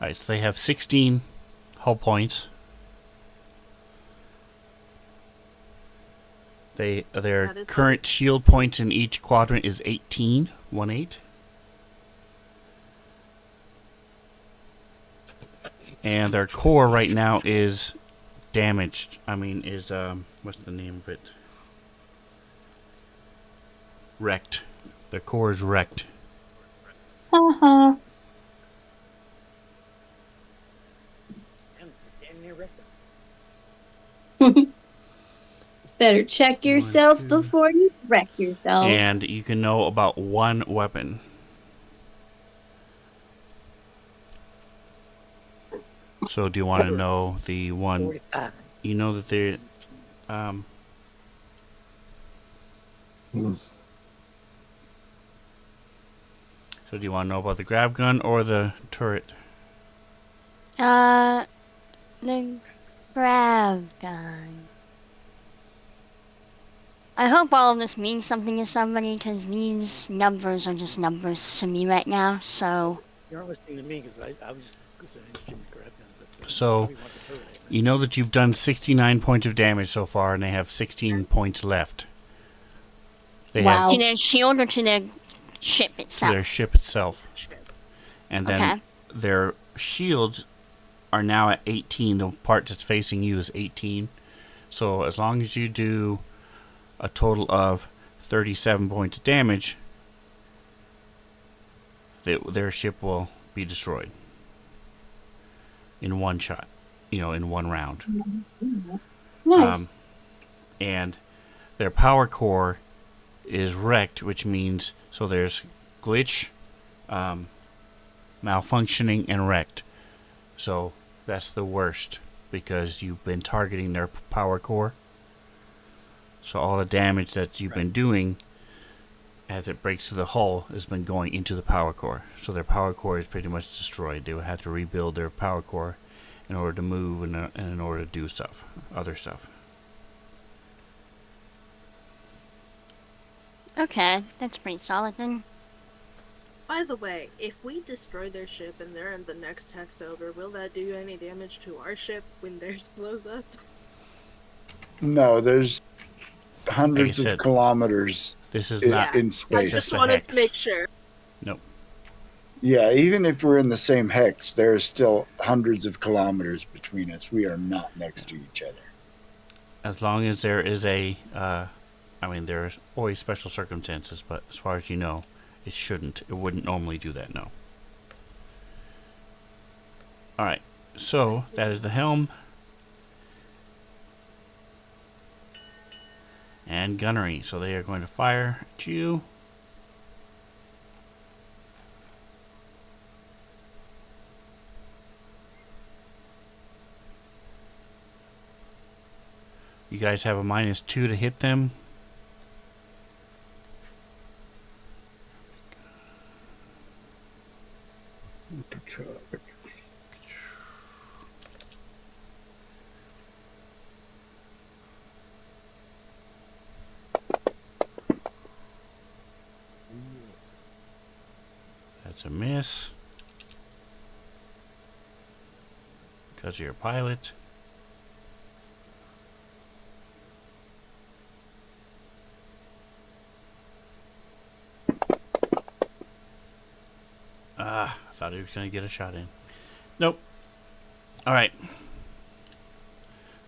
Alright, so they have 16 hull points. Their current shield points in each quadrant is 18. 1-8. And their core right now is damaged. What's the name of it? Wrecked. Their core is wrecked. Uh-huh. Damn near wrecked them. Better check yourself before you wreck yourself. And you can know about one weapon. So do you want to know the one? 45. You know that they're So do you want to know about the grav gun or the turret? The grav gun. I hope all of this means something to somebody, because these numbers are just numbers to me right now, so... You're almost listening to me, because I was just interested in the grab gun, but So, you know that you've done 69 points of damage so far, and they have 16 points left. They Wow. To their shield or to their ship itself? To their ship itself. And then their shields are now at 18. The part that's facing you is 18. So as long as you do a total of 37 points of damage, their ship will be destroyed in one shot, in one round. Nice. And their power core is wrecked, which means so there's glitch, malfunctioning, and wrecked. So that's the worst because you've been targeting their power core. So all the damage that you've been doing as it breaks through the hull has been going into the power core. So their power core is pretty much destroyed. They will have to rebuild their power core in order to move and in order to do other stuff. Okay, that's pretty solid then. By the way, if we destroy their ship and they're in the next hex over, will that do any damage to our ship when theirs blows up? No, there's hundreds of kilometers. This is not in space. I just wanted to make sure. Nope. Yeah, even if we're in the same hex, there are still hundreds of kilometers between us. We are not next to each other. As long as there is there's always special circumstances, but as far as you know, it shouldn't. It wouldn't normally do that, no. Alright, so that is the helm. And gunnery. So they are going to fire at you. You guys have a -2 to hit them. That's a miss. Because you're a pilot. I thought he was going to get a shot in. Nope. All right.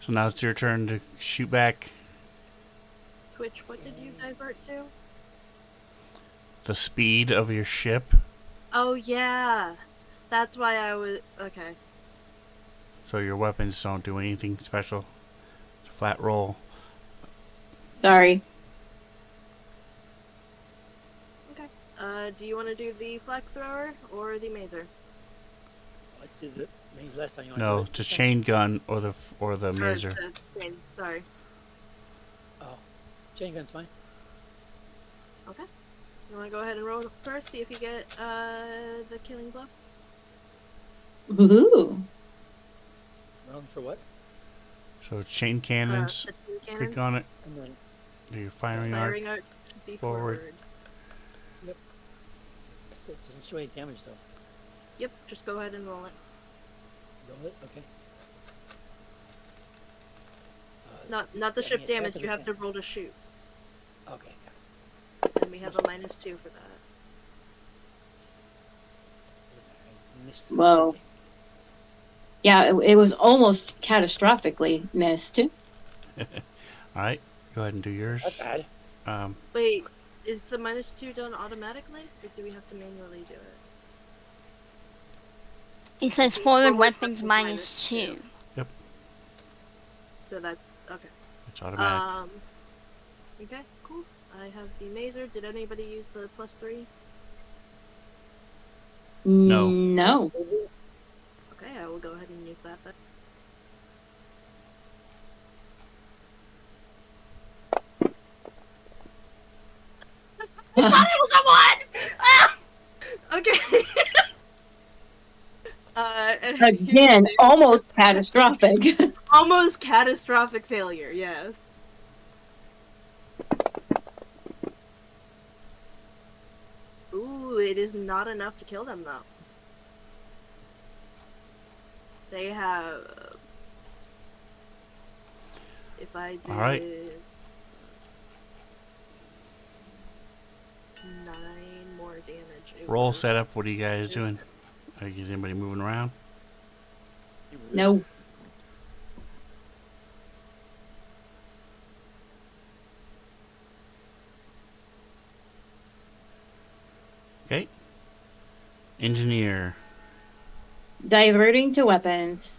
So now it's your turn to shoot back. Twitch, what did you divert to? The speed of your ship. Oh, yeah. That's why I was. Okay. So your weapons don't do anything special. It's a flat roll. Sorry. Okay. Do you want to do the flak thrower or the mazer? I did it maybe last time. You want No, to do it? it's a chain gun or the mazer. Sorry. Oh, chain gun's fine. Okay. You want to go ahead and roll first? See if you get the killing blow. Ooh. Rolling for what? So chain cannons. The two Click cannons. on it. And then Do your firing arc. Firing arc should be Forward. forward. it doesn't show any damage though. Yep. Just go ahead and roll it. Roll it. Okay. Not the Any ship attack damage. of You the have to roll to shoot, Okay. and we have a -2 for that. I missed it. Whoa. Okay. Yeah, it was almost catastrophically missed. All right. Go ahead and do yours. Not bad. Wait, is the -2 done automatically, or do we have to manually do it? It says forward weapons -2. Yep. So that's okay. It's automatic. Okay, cool. I have the mazer. Did anybody use the +3? No. No. Okay, I will go ahead and use that then. I thought it was a 1! Ah! Okay. And Again, almost catastrophic. almost catastrophic failure, yes. Ooh, it is not enough to kill them though. They have. If I did. Alright. 9 more damage. it Roll would- setup. What are you guys doing? Is anybody moving around? No. Okay. Engineer. Diverting to weapons.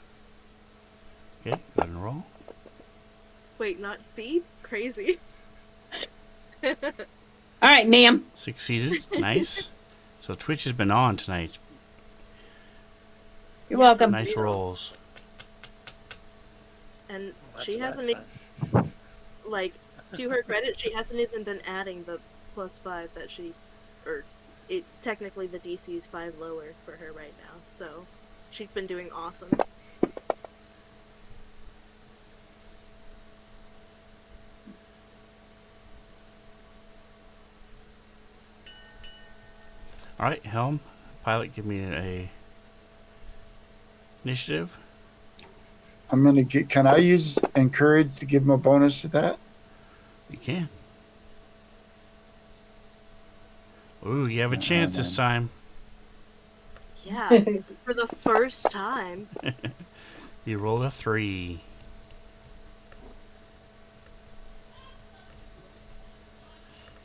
Okay. Go ahead and roll. Wait, not speed? Crazy. All right, ma'am. Succeeded. Nice. So Twitch has been on tonight. You're welcome. Nice rolls. And That's she a lot hasn't of fun. like, to her credit, she hasn't even been adding the +5 that she, or it technically the DC is 5 lower for her right now, so she's been doing awesome. All right, Helm. Pilot, give me a initiative. I'm gonna get. Can I use encourage to give him a bonus to that? You can. Ooh, you have a chance this time. Yeah, for the first time. You rolled a 3.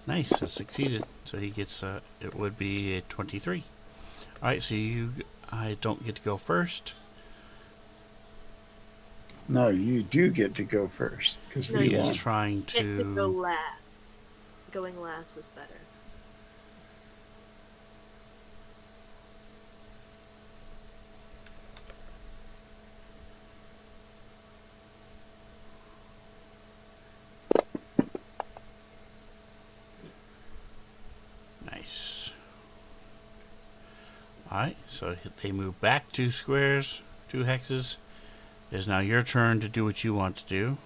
Nice, so succeeded. So he gets it would be a 23. All right, so I don't get to go first. No, you do get to go first because No, we He you is won. trying Get to go to. last. Going last is better. Nice. All right, so they move back 2 squares, 2 hexes. It is now your turn to do what you want to do.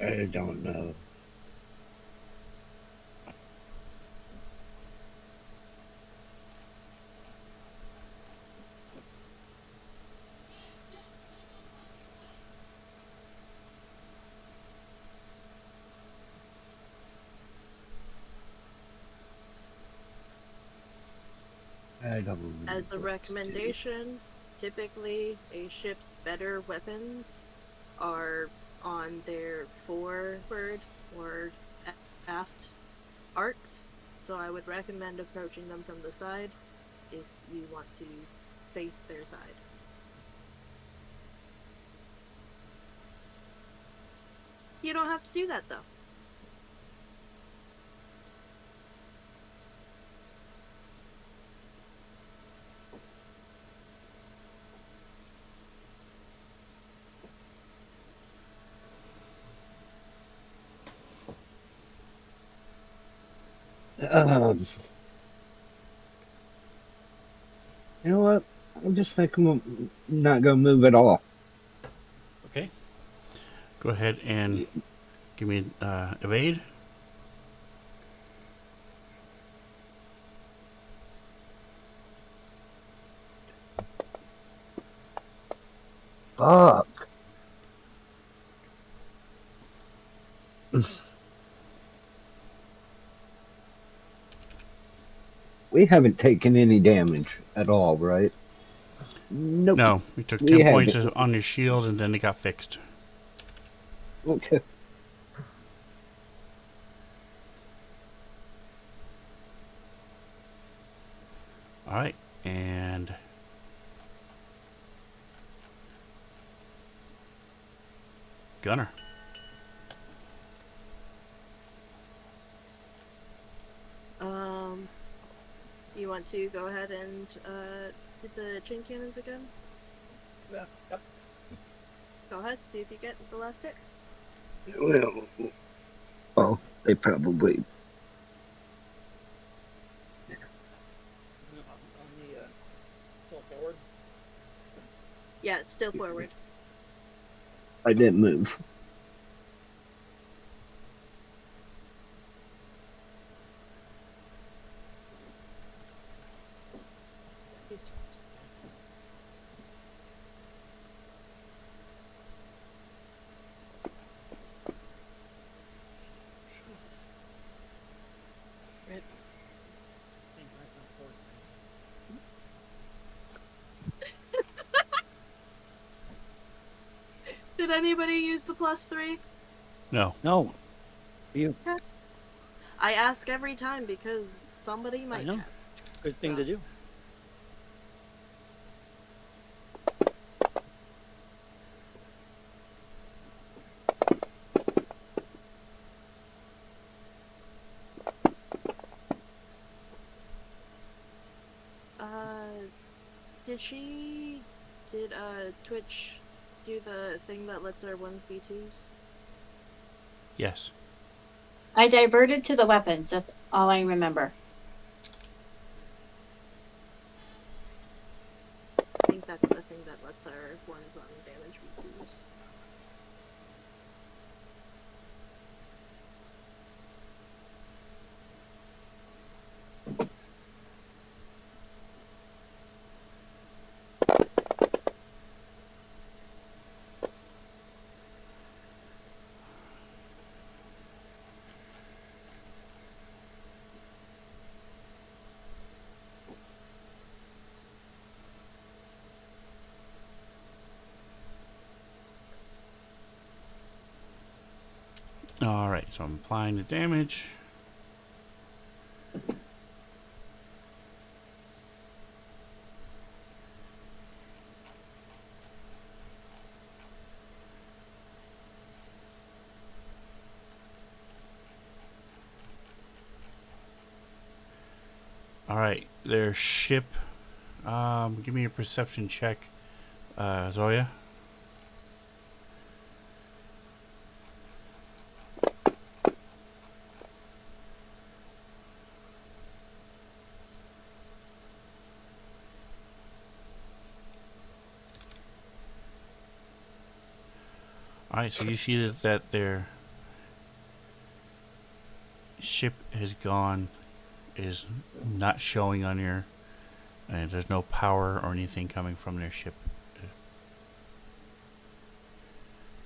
I don't know. As a recommendation, typically a ship's better weapons are on their forward or aft arcs, so I would recommend approaching them from the side if you want to face their side. You don't have to do that though. Um, you know what? I'm just think I'm not gonna move at all. Okay. Go ahead and give me evade. Fuck. We haven't taken any damage at all, right? Nope. No, you took We 10 points haven't. on your shield and then it got fixed. Okay. All right, and Gunner. You want to go ahead and do the chain cannons again? Yeah. Yep. Go ahead, see if you get the last hit. Well, oh, they probably. On the still forward. Yeah, it's still forward. I didn't move. Right. Ain't right now forward, Did anybody use the +3? No. No. You. Okay. I ask every time because somebody might know. have. Good thing So. to do. Did Twitch do the thing that lets our ones be twos? Yes. I diverted to the weapons. That's all I remember. I think that's the thing that lets our ones on damage be twos. All right, so I'm applying the damage. All right, their ship. Give me a perception check, Zoya. All right, so you see that their ship has gone, is not showing on your, and there's no power or anything coming from their ship.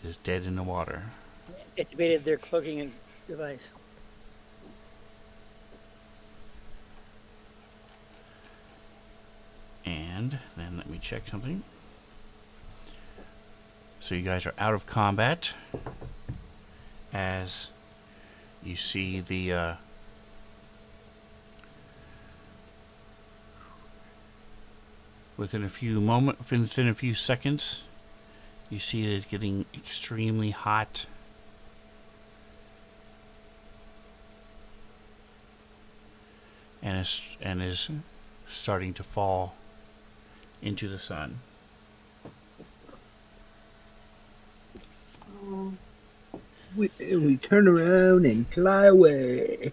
It is dead in the water. Activated their cloaking device. me check something. So you guys are out of combat as you see the within a few seconds, you see it is getting extremely hot. And is starting to fall into the sun. We turn around and fly away.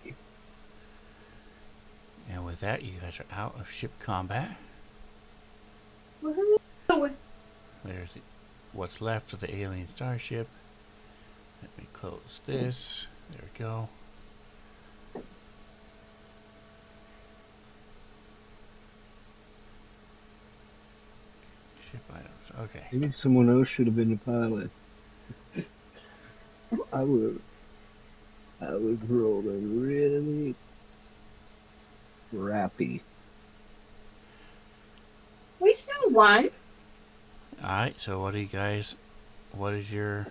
And with that, you guys are out of ship combat. There's what's left of the alien starship. Let me close this. There we go. Ship items. Okay. Maybe someone else should have been the pilot. I was rolling really crappy. We still won. Alright, so what is your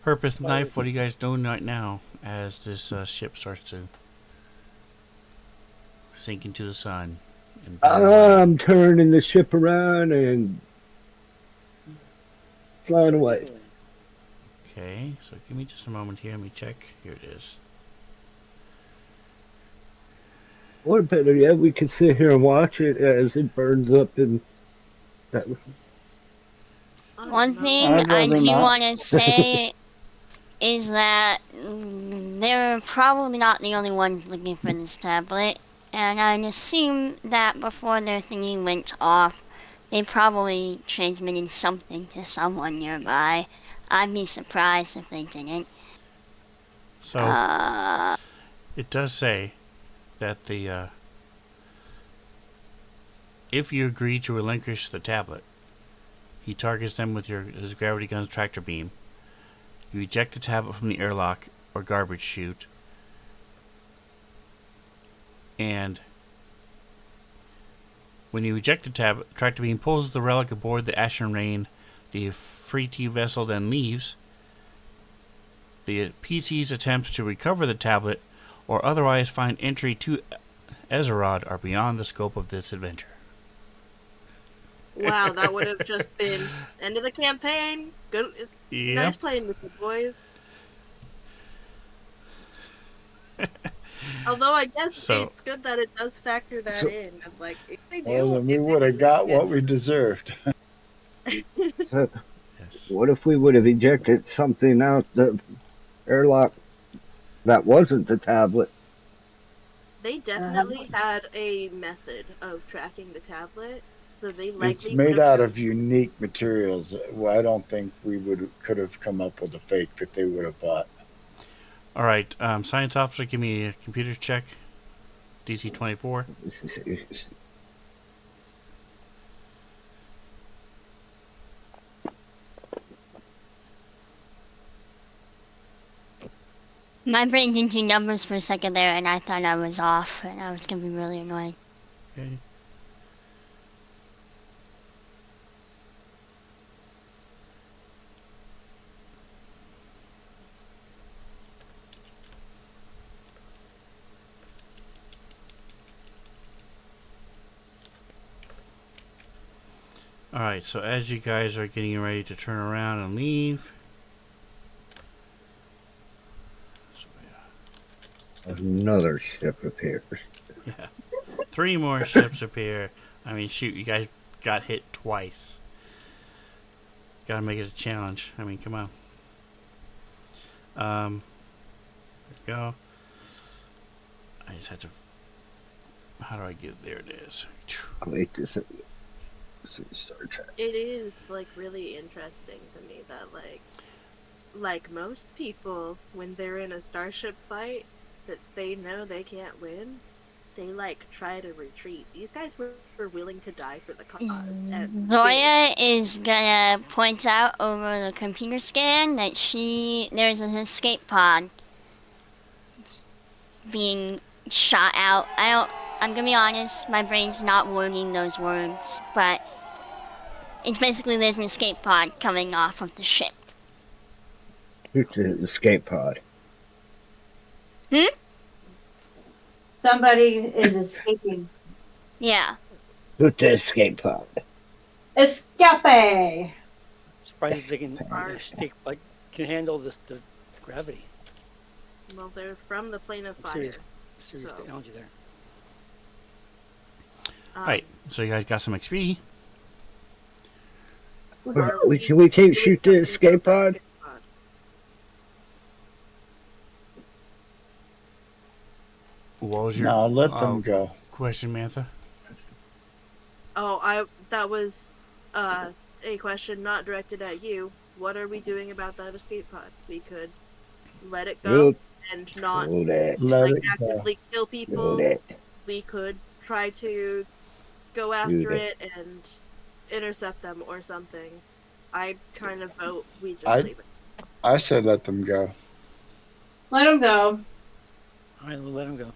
purpose in life? What are you guys doing right now as this ship starts to sink into the sun? I'm turning the ship around and flying away. Okay, so give me just a moment here. Let me check. Here it is. Or better yet, we could sit here and watch it as it burns up in that. One thing I'd I rather do not. want to say is that they're probably not the only ones looking for this tablet, and I'd assume that before their thingy went off, they probably transmitted something to someone nearby. I'd be surprised if they didn't. So it does say that the if you agree to relinquish the tablet, he targets them with his gravity gun's tractor beam. You eject the tablet from the airlock or garbage chute, and when you eject the tablet, tractor beam pulls the relic aboard the Ashen Rain. The Free-T vessel then leaves. The PC's attempts to recover the tablet or otherwise find entry to Ezerod are beyond the scope of this adventure. Wow, that would have just been end of the campaign. Good, nice playing with the boys. Although I guess it's good that it does factor that in. Of like, if they do, Well, then we would have got what we deserved. Yes. What if we would have ejected something out the airlock that wasn't the tablet? They definitely had a method of tracking the tablet, so they likely It's made out of unique materials. Well, I don't think we could have come up with a fake that they would have bought. All right, science officer, give me a computer check. DC 24. My brain didn't do numbers for a second there, and I thought I was off, and I was gonna be really annoyed. Okay. Alright, so as you guys are getting ready to turn around and leave. So, Another ship appears. yeah. 3 more ships appear. I mean, shoot, you guys got hit twice. Gotta make it a challenge. I mean, come on. There we go. I just have to. How do I get there? It is. Wait, this is Star Trek. It is like really interesting to me that like most people, when they're in a starship fight that they know they can't win, they like try to retreat. These guys were willing to die for the cause. And Zoya is gonna point out over the computer scan that there's an escape pod being shot out. I'm gonna be honest, my brain's not wording those words, but It's basically there's an escape pod coming off of the ship. Shoot the escape pod. Somebody is escaping. Yeah. Shoot the escape pod. Escape! Surprised they can Are stick like can handle the gravity. well, they're from the plane of Serious, fire. serious So, technology there. um, Alright, so you guys got some XP. are We can't doing shoot the something escape about pod. the escape pod? What was your No, let them go. question, Mantha? Oh, that was a question not directed at you. What are we doing about that escape pod? We could let it go We'll and not shoot it. Let like it go. actively kill Shoot people. it. We could try to go Shoot after it. it and intercept them or something. I kind of vote we just I leave it. I said let them go. Let them go. All right, we'll let him go.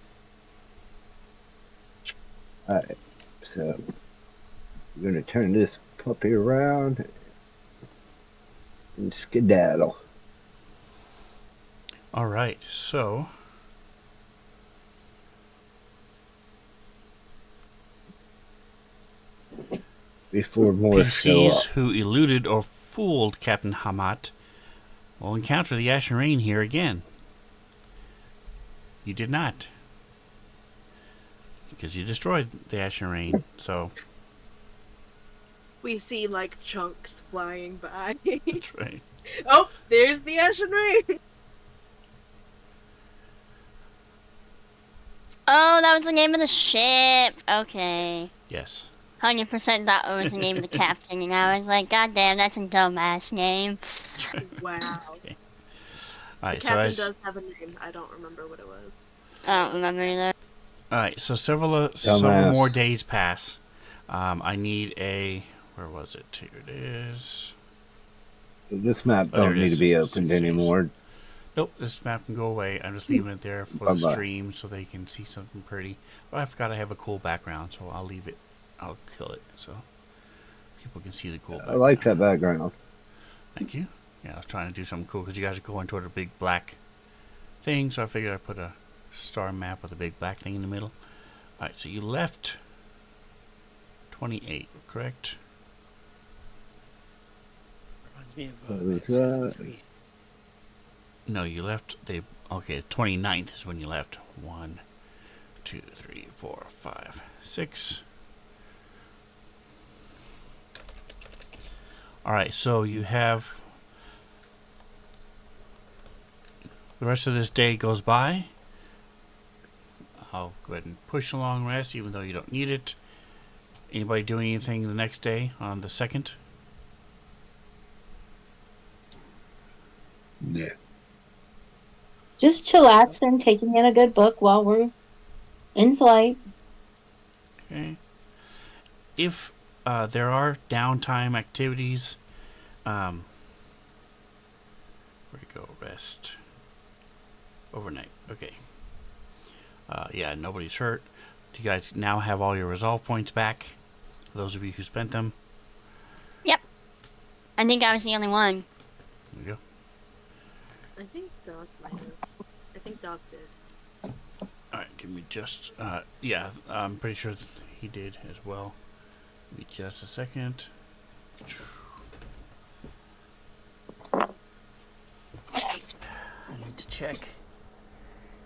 Alright, so we're gonna turn this puppy around and skedaddle. Alright, so Before more show PCs up. who eluded or fooled Captain Hamat will encounter the Ashen Rain here again. You did not. Because you destroyed the Ashen Rain, so We see like chunks flying by. that's right. Oh, there's the Ashen Rain. Oh, that was the name of the ship. Okay. Yes. 100% that was the name of the captain, and I was like, God damn, that's a dumbass name. Wow. Okay. The Alright, so captain as does have a name. I don't remember what it was. I don't remember either. alright, so several Dumbass. more days pass. I need a where was it? Here it is. This map Oh, there don't it need to is. be 6 opened days. anymore. Nope, this map can go away. I'm just leaving it there for the Bye-bye. stream so they can see something pretty. But I forgot I have a cool background, so I'll leave it. I'll kill it so people can see the cool I background. like that background. Thank you. Yeah, I was trying to do something cool because you guys are going toward a big black thing, so I figured I'd put a star map with a big black thing in the middle. Alright, so you left 28, correct? Reminds me What of was Assassin's that? Creed. No, you left. Okay, 29th is when you left. 1, 2, 3, 4, 5, 6. Alright, so you have the rest of this day goes by. I'll go ahead and push along rest, even though you don't need it. Anybody doing anything the next day on the 2nd? Yeah. Just chillaxing, taking in a good book while we're in flight. Okay. If there are downtime activities, where to go? Rest. Overnight. Okay. Yeah, nobody's hurt. Do you guys now have all your resolve points back? For those of you who spent them. Yep. I think I was the only one. There you go. I think Doc might have. I think Doc did. Alright, give me just... yeah, I'm pretty sure he did as well. Give me just a second. I need to check.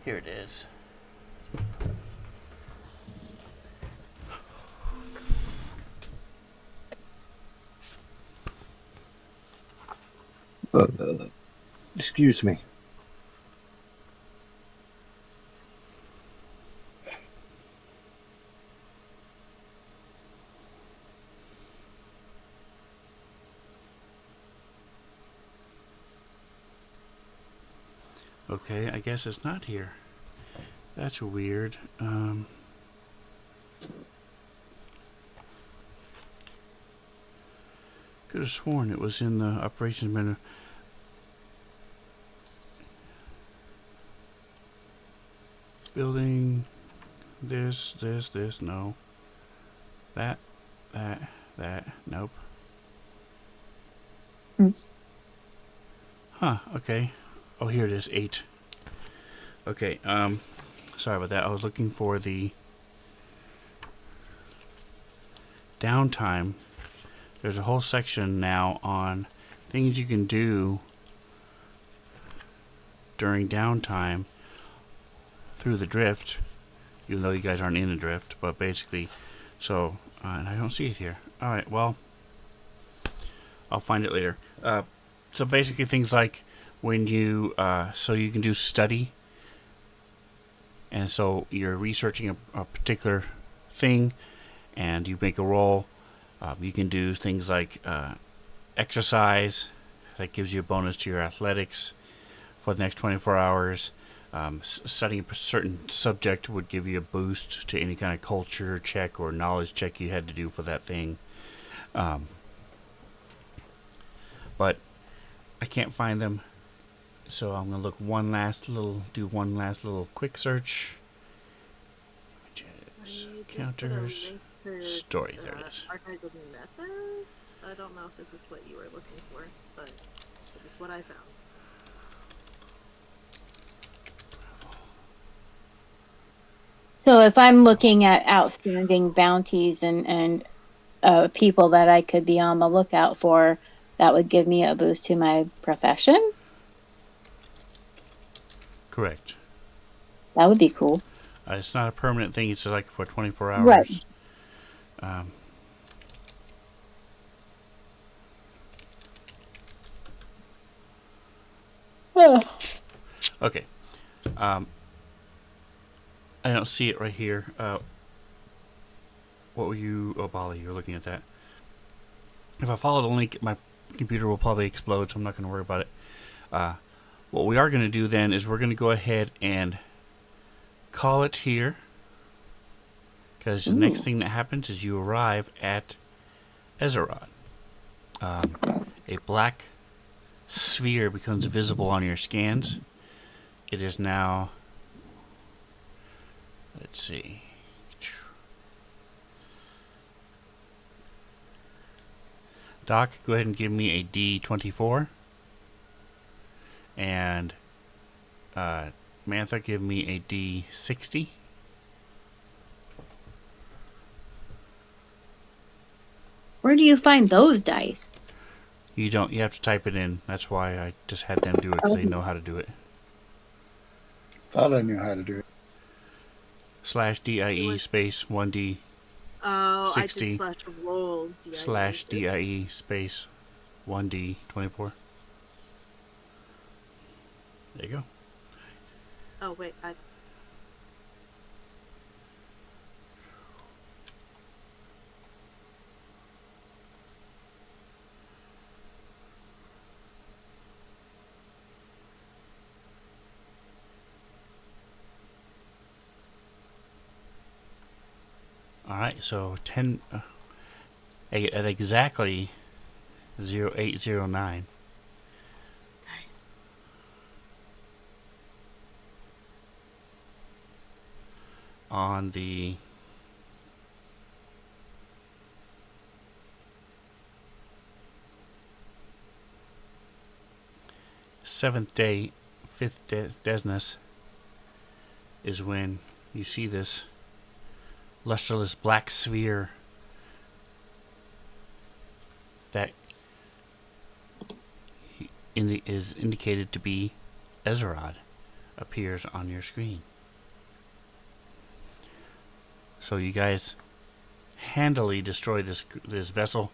Here it is. Excuse me. Okay, I guess it's not here. That's weird. Could have sworn it was in the operations menu. Building. This, no. That, nope. Huh, okay. Oh, here it is, 8. Okay, sorry about that. I was looking for the downtime. There's a whole section now on things you can do during downtime through the drift, even though you guys aren't in the drift, but basically, so, and I don't see it here. Alright, well, I'll find it later. So basically things like when you, so you can do study, and so you're researching a particular thing, and you make a roll. You can do things like exercise, that gives you a bonus to your athletics for the next 24 hours. Studying a certain subject would give you a boost to any kind of culture check or knowledge check you had to do for that thing. But I can't find them, so I'm gonna do one last little quick search, which is counters, story. There it is. Archives of Methods? I don't know if this is what you were looking for, but it is what I found. So if I'm looking at outstanding bounties and people that I could be on the lookout for, that would give me a boost to my profession. Correct. That would be cool. It's not a permanent thing. It's just like for 24 Right. hours. Okay. I don't see it right here. What were you... Oh, Bali, you're looking at that. If I follow the link, my computer will probably explode, so I'm not going to worry about it. What we are going to do then is we're going to go ahead and call it here. Because the next thing that happens is you arrive at Ezerod. A black sphere becomes visible on your scans. It is now... Let's see. Doc, go ahead and give me a D24. And Mantha, give me a D60. Where do you find those dice? You don't. You have to type it in. That's why I just had them do it, because they know how to do it. Thought I knew how to do it. /DIE space 1D Oh, 60 I did /roll /DIE space 1D 24. There you go. Oh wait, Alright, so 10 at exactly 0809. nice. On the seventh day, fifth Desness, is when you see this lustreless black sphere that is indicated to be Ezerod appears on your screen. So you guys handily destroy this vessel.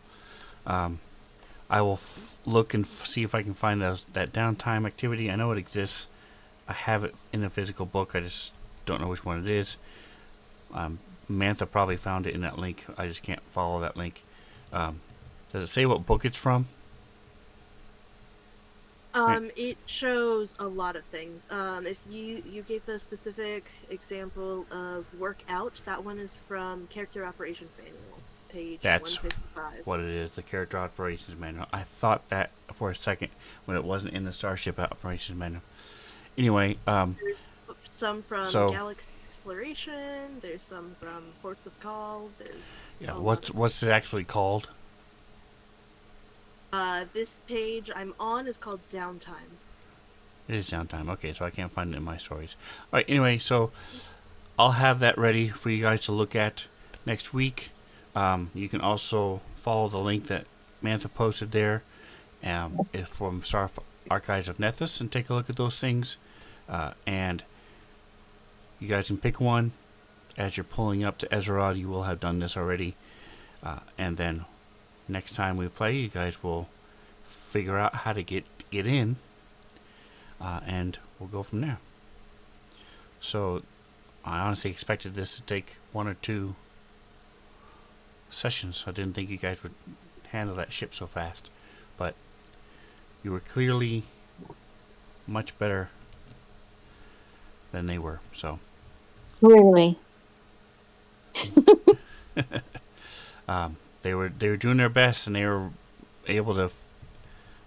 I will look and see if I can find that downtime activity. I know it exists. I have it in a physical book. I just don't know which one it is. Mantha probably found it in that link. I just can't follow that link. Does it say what book it's from? It shows a lot of things. If you gave the specific example of workout, that one is from Character Operations Manual, page That's 155. what it is, the Character Operations Manual. I thought that for a second when it wasn't in the Starship Operations Manual. Anyway, there's some from Galaxy Exploration. There's some from Ports of Call. There's what's it actually called? This page I'm on is called Downtime. It is downtime. Okay, so I can't find it in my stories. All right. Anyway, so I'll have that ready for you guys to look at next week. You can also follow the link that Mantha posted there, if from Star Archives of Nethys, and take a look at those things. And you guys can pick one. As you're pulling up to Ezerod, you will have done this already. And then next time we play, you guys will figure out how to get in, and we'll go from there. So I honestly expected this to take 1 or 2 sessions. I didn't think you guys would handle that ship so fast, but you were clearly much better than they were. So Clearly. they were doing their best, and they were able to.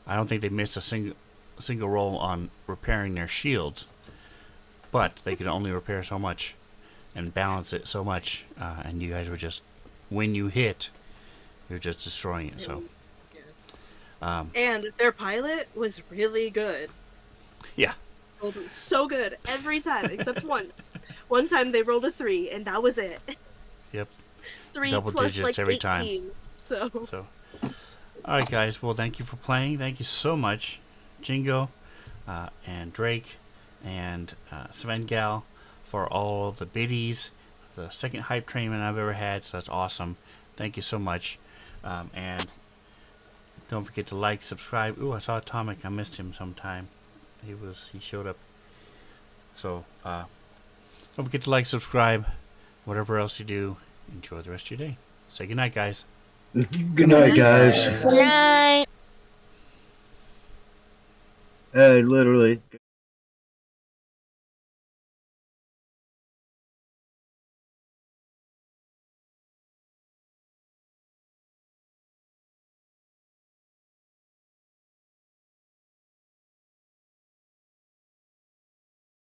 I don't think they missed a single roll on repairing their shields, but they could only repair so much and balance it so much, and you guys were just, when you hit, you're just destroying it. So And their pilot was really good. yeah, So good every time except once. One time they rolled a 3 and that was it. yep, 3 double plus digits like every 18. time. So All right, guys. Well, thank you for playing. Thank you so much, Jingo, and Drake, and Svengal, for all the biddies. The second hype train I've ever had, so that's awesome. Thank you so much. And don't forget to like, subscribe. Ooh, I saw Atomic. I missed him sometime. He showed up. So don't forget to like, subscribe, whatever else you do. Enjoy the rest of your day. Say goodnight, guys. Good night, guys. Good night. Hey, literally.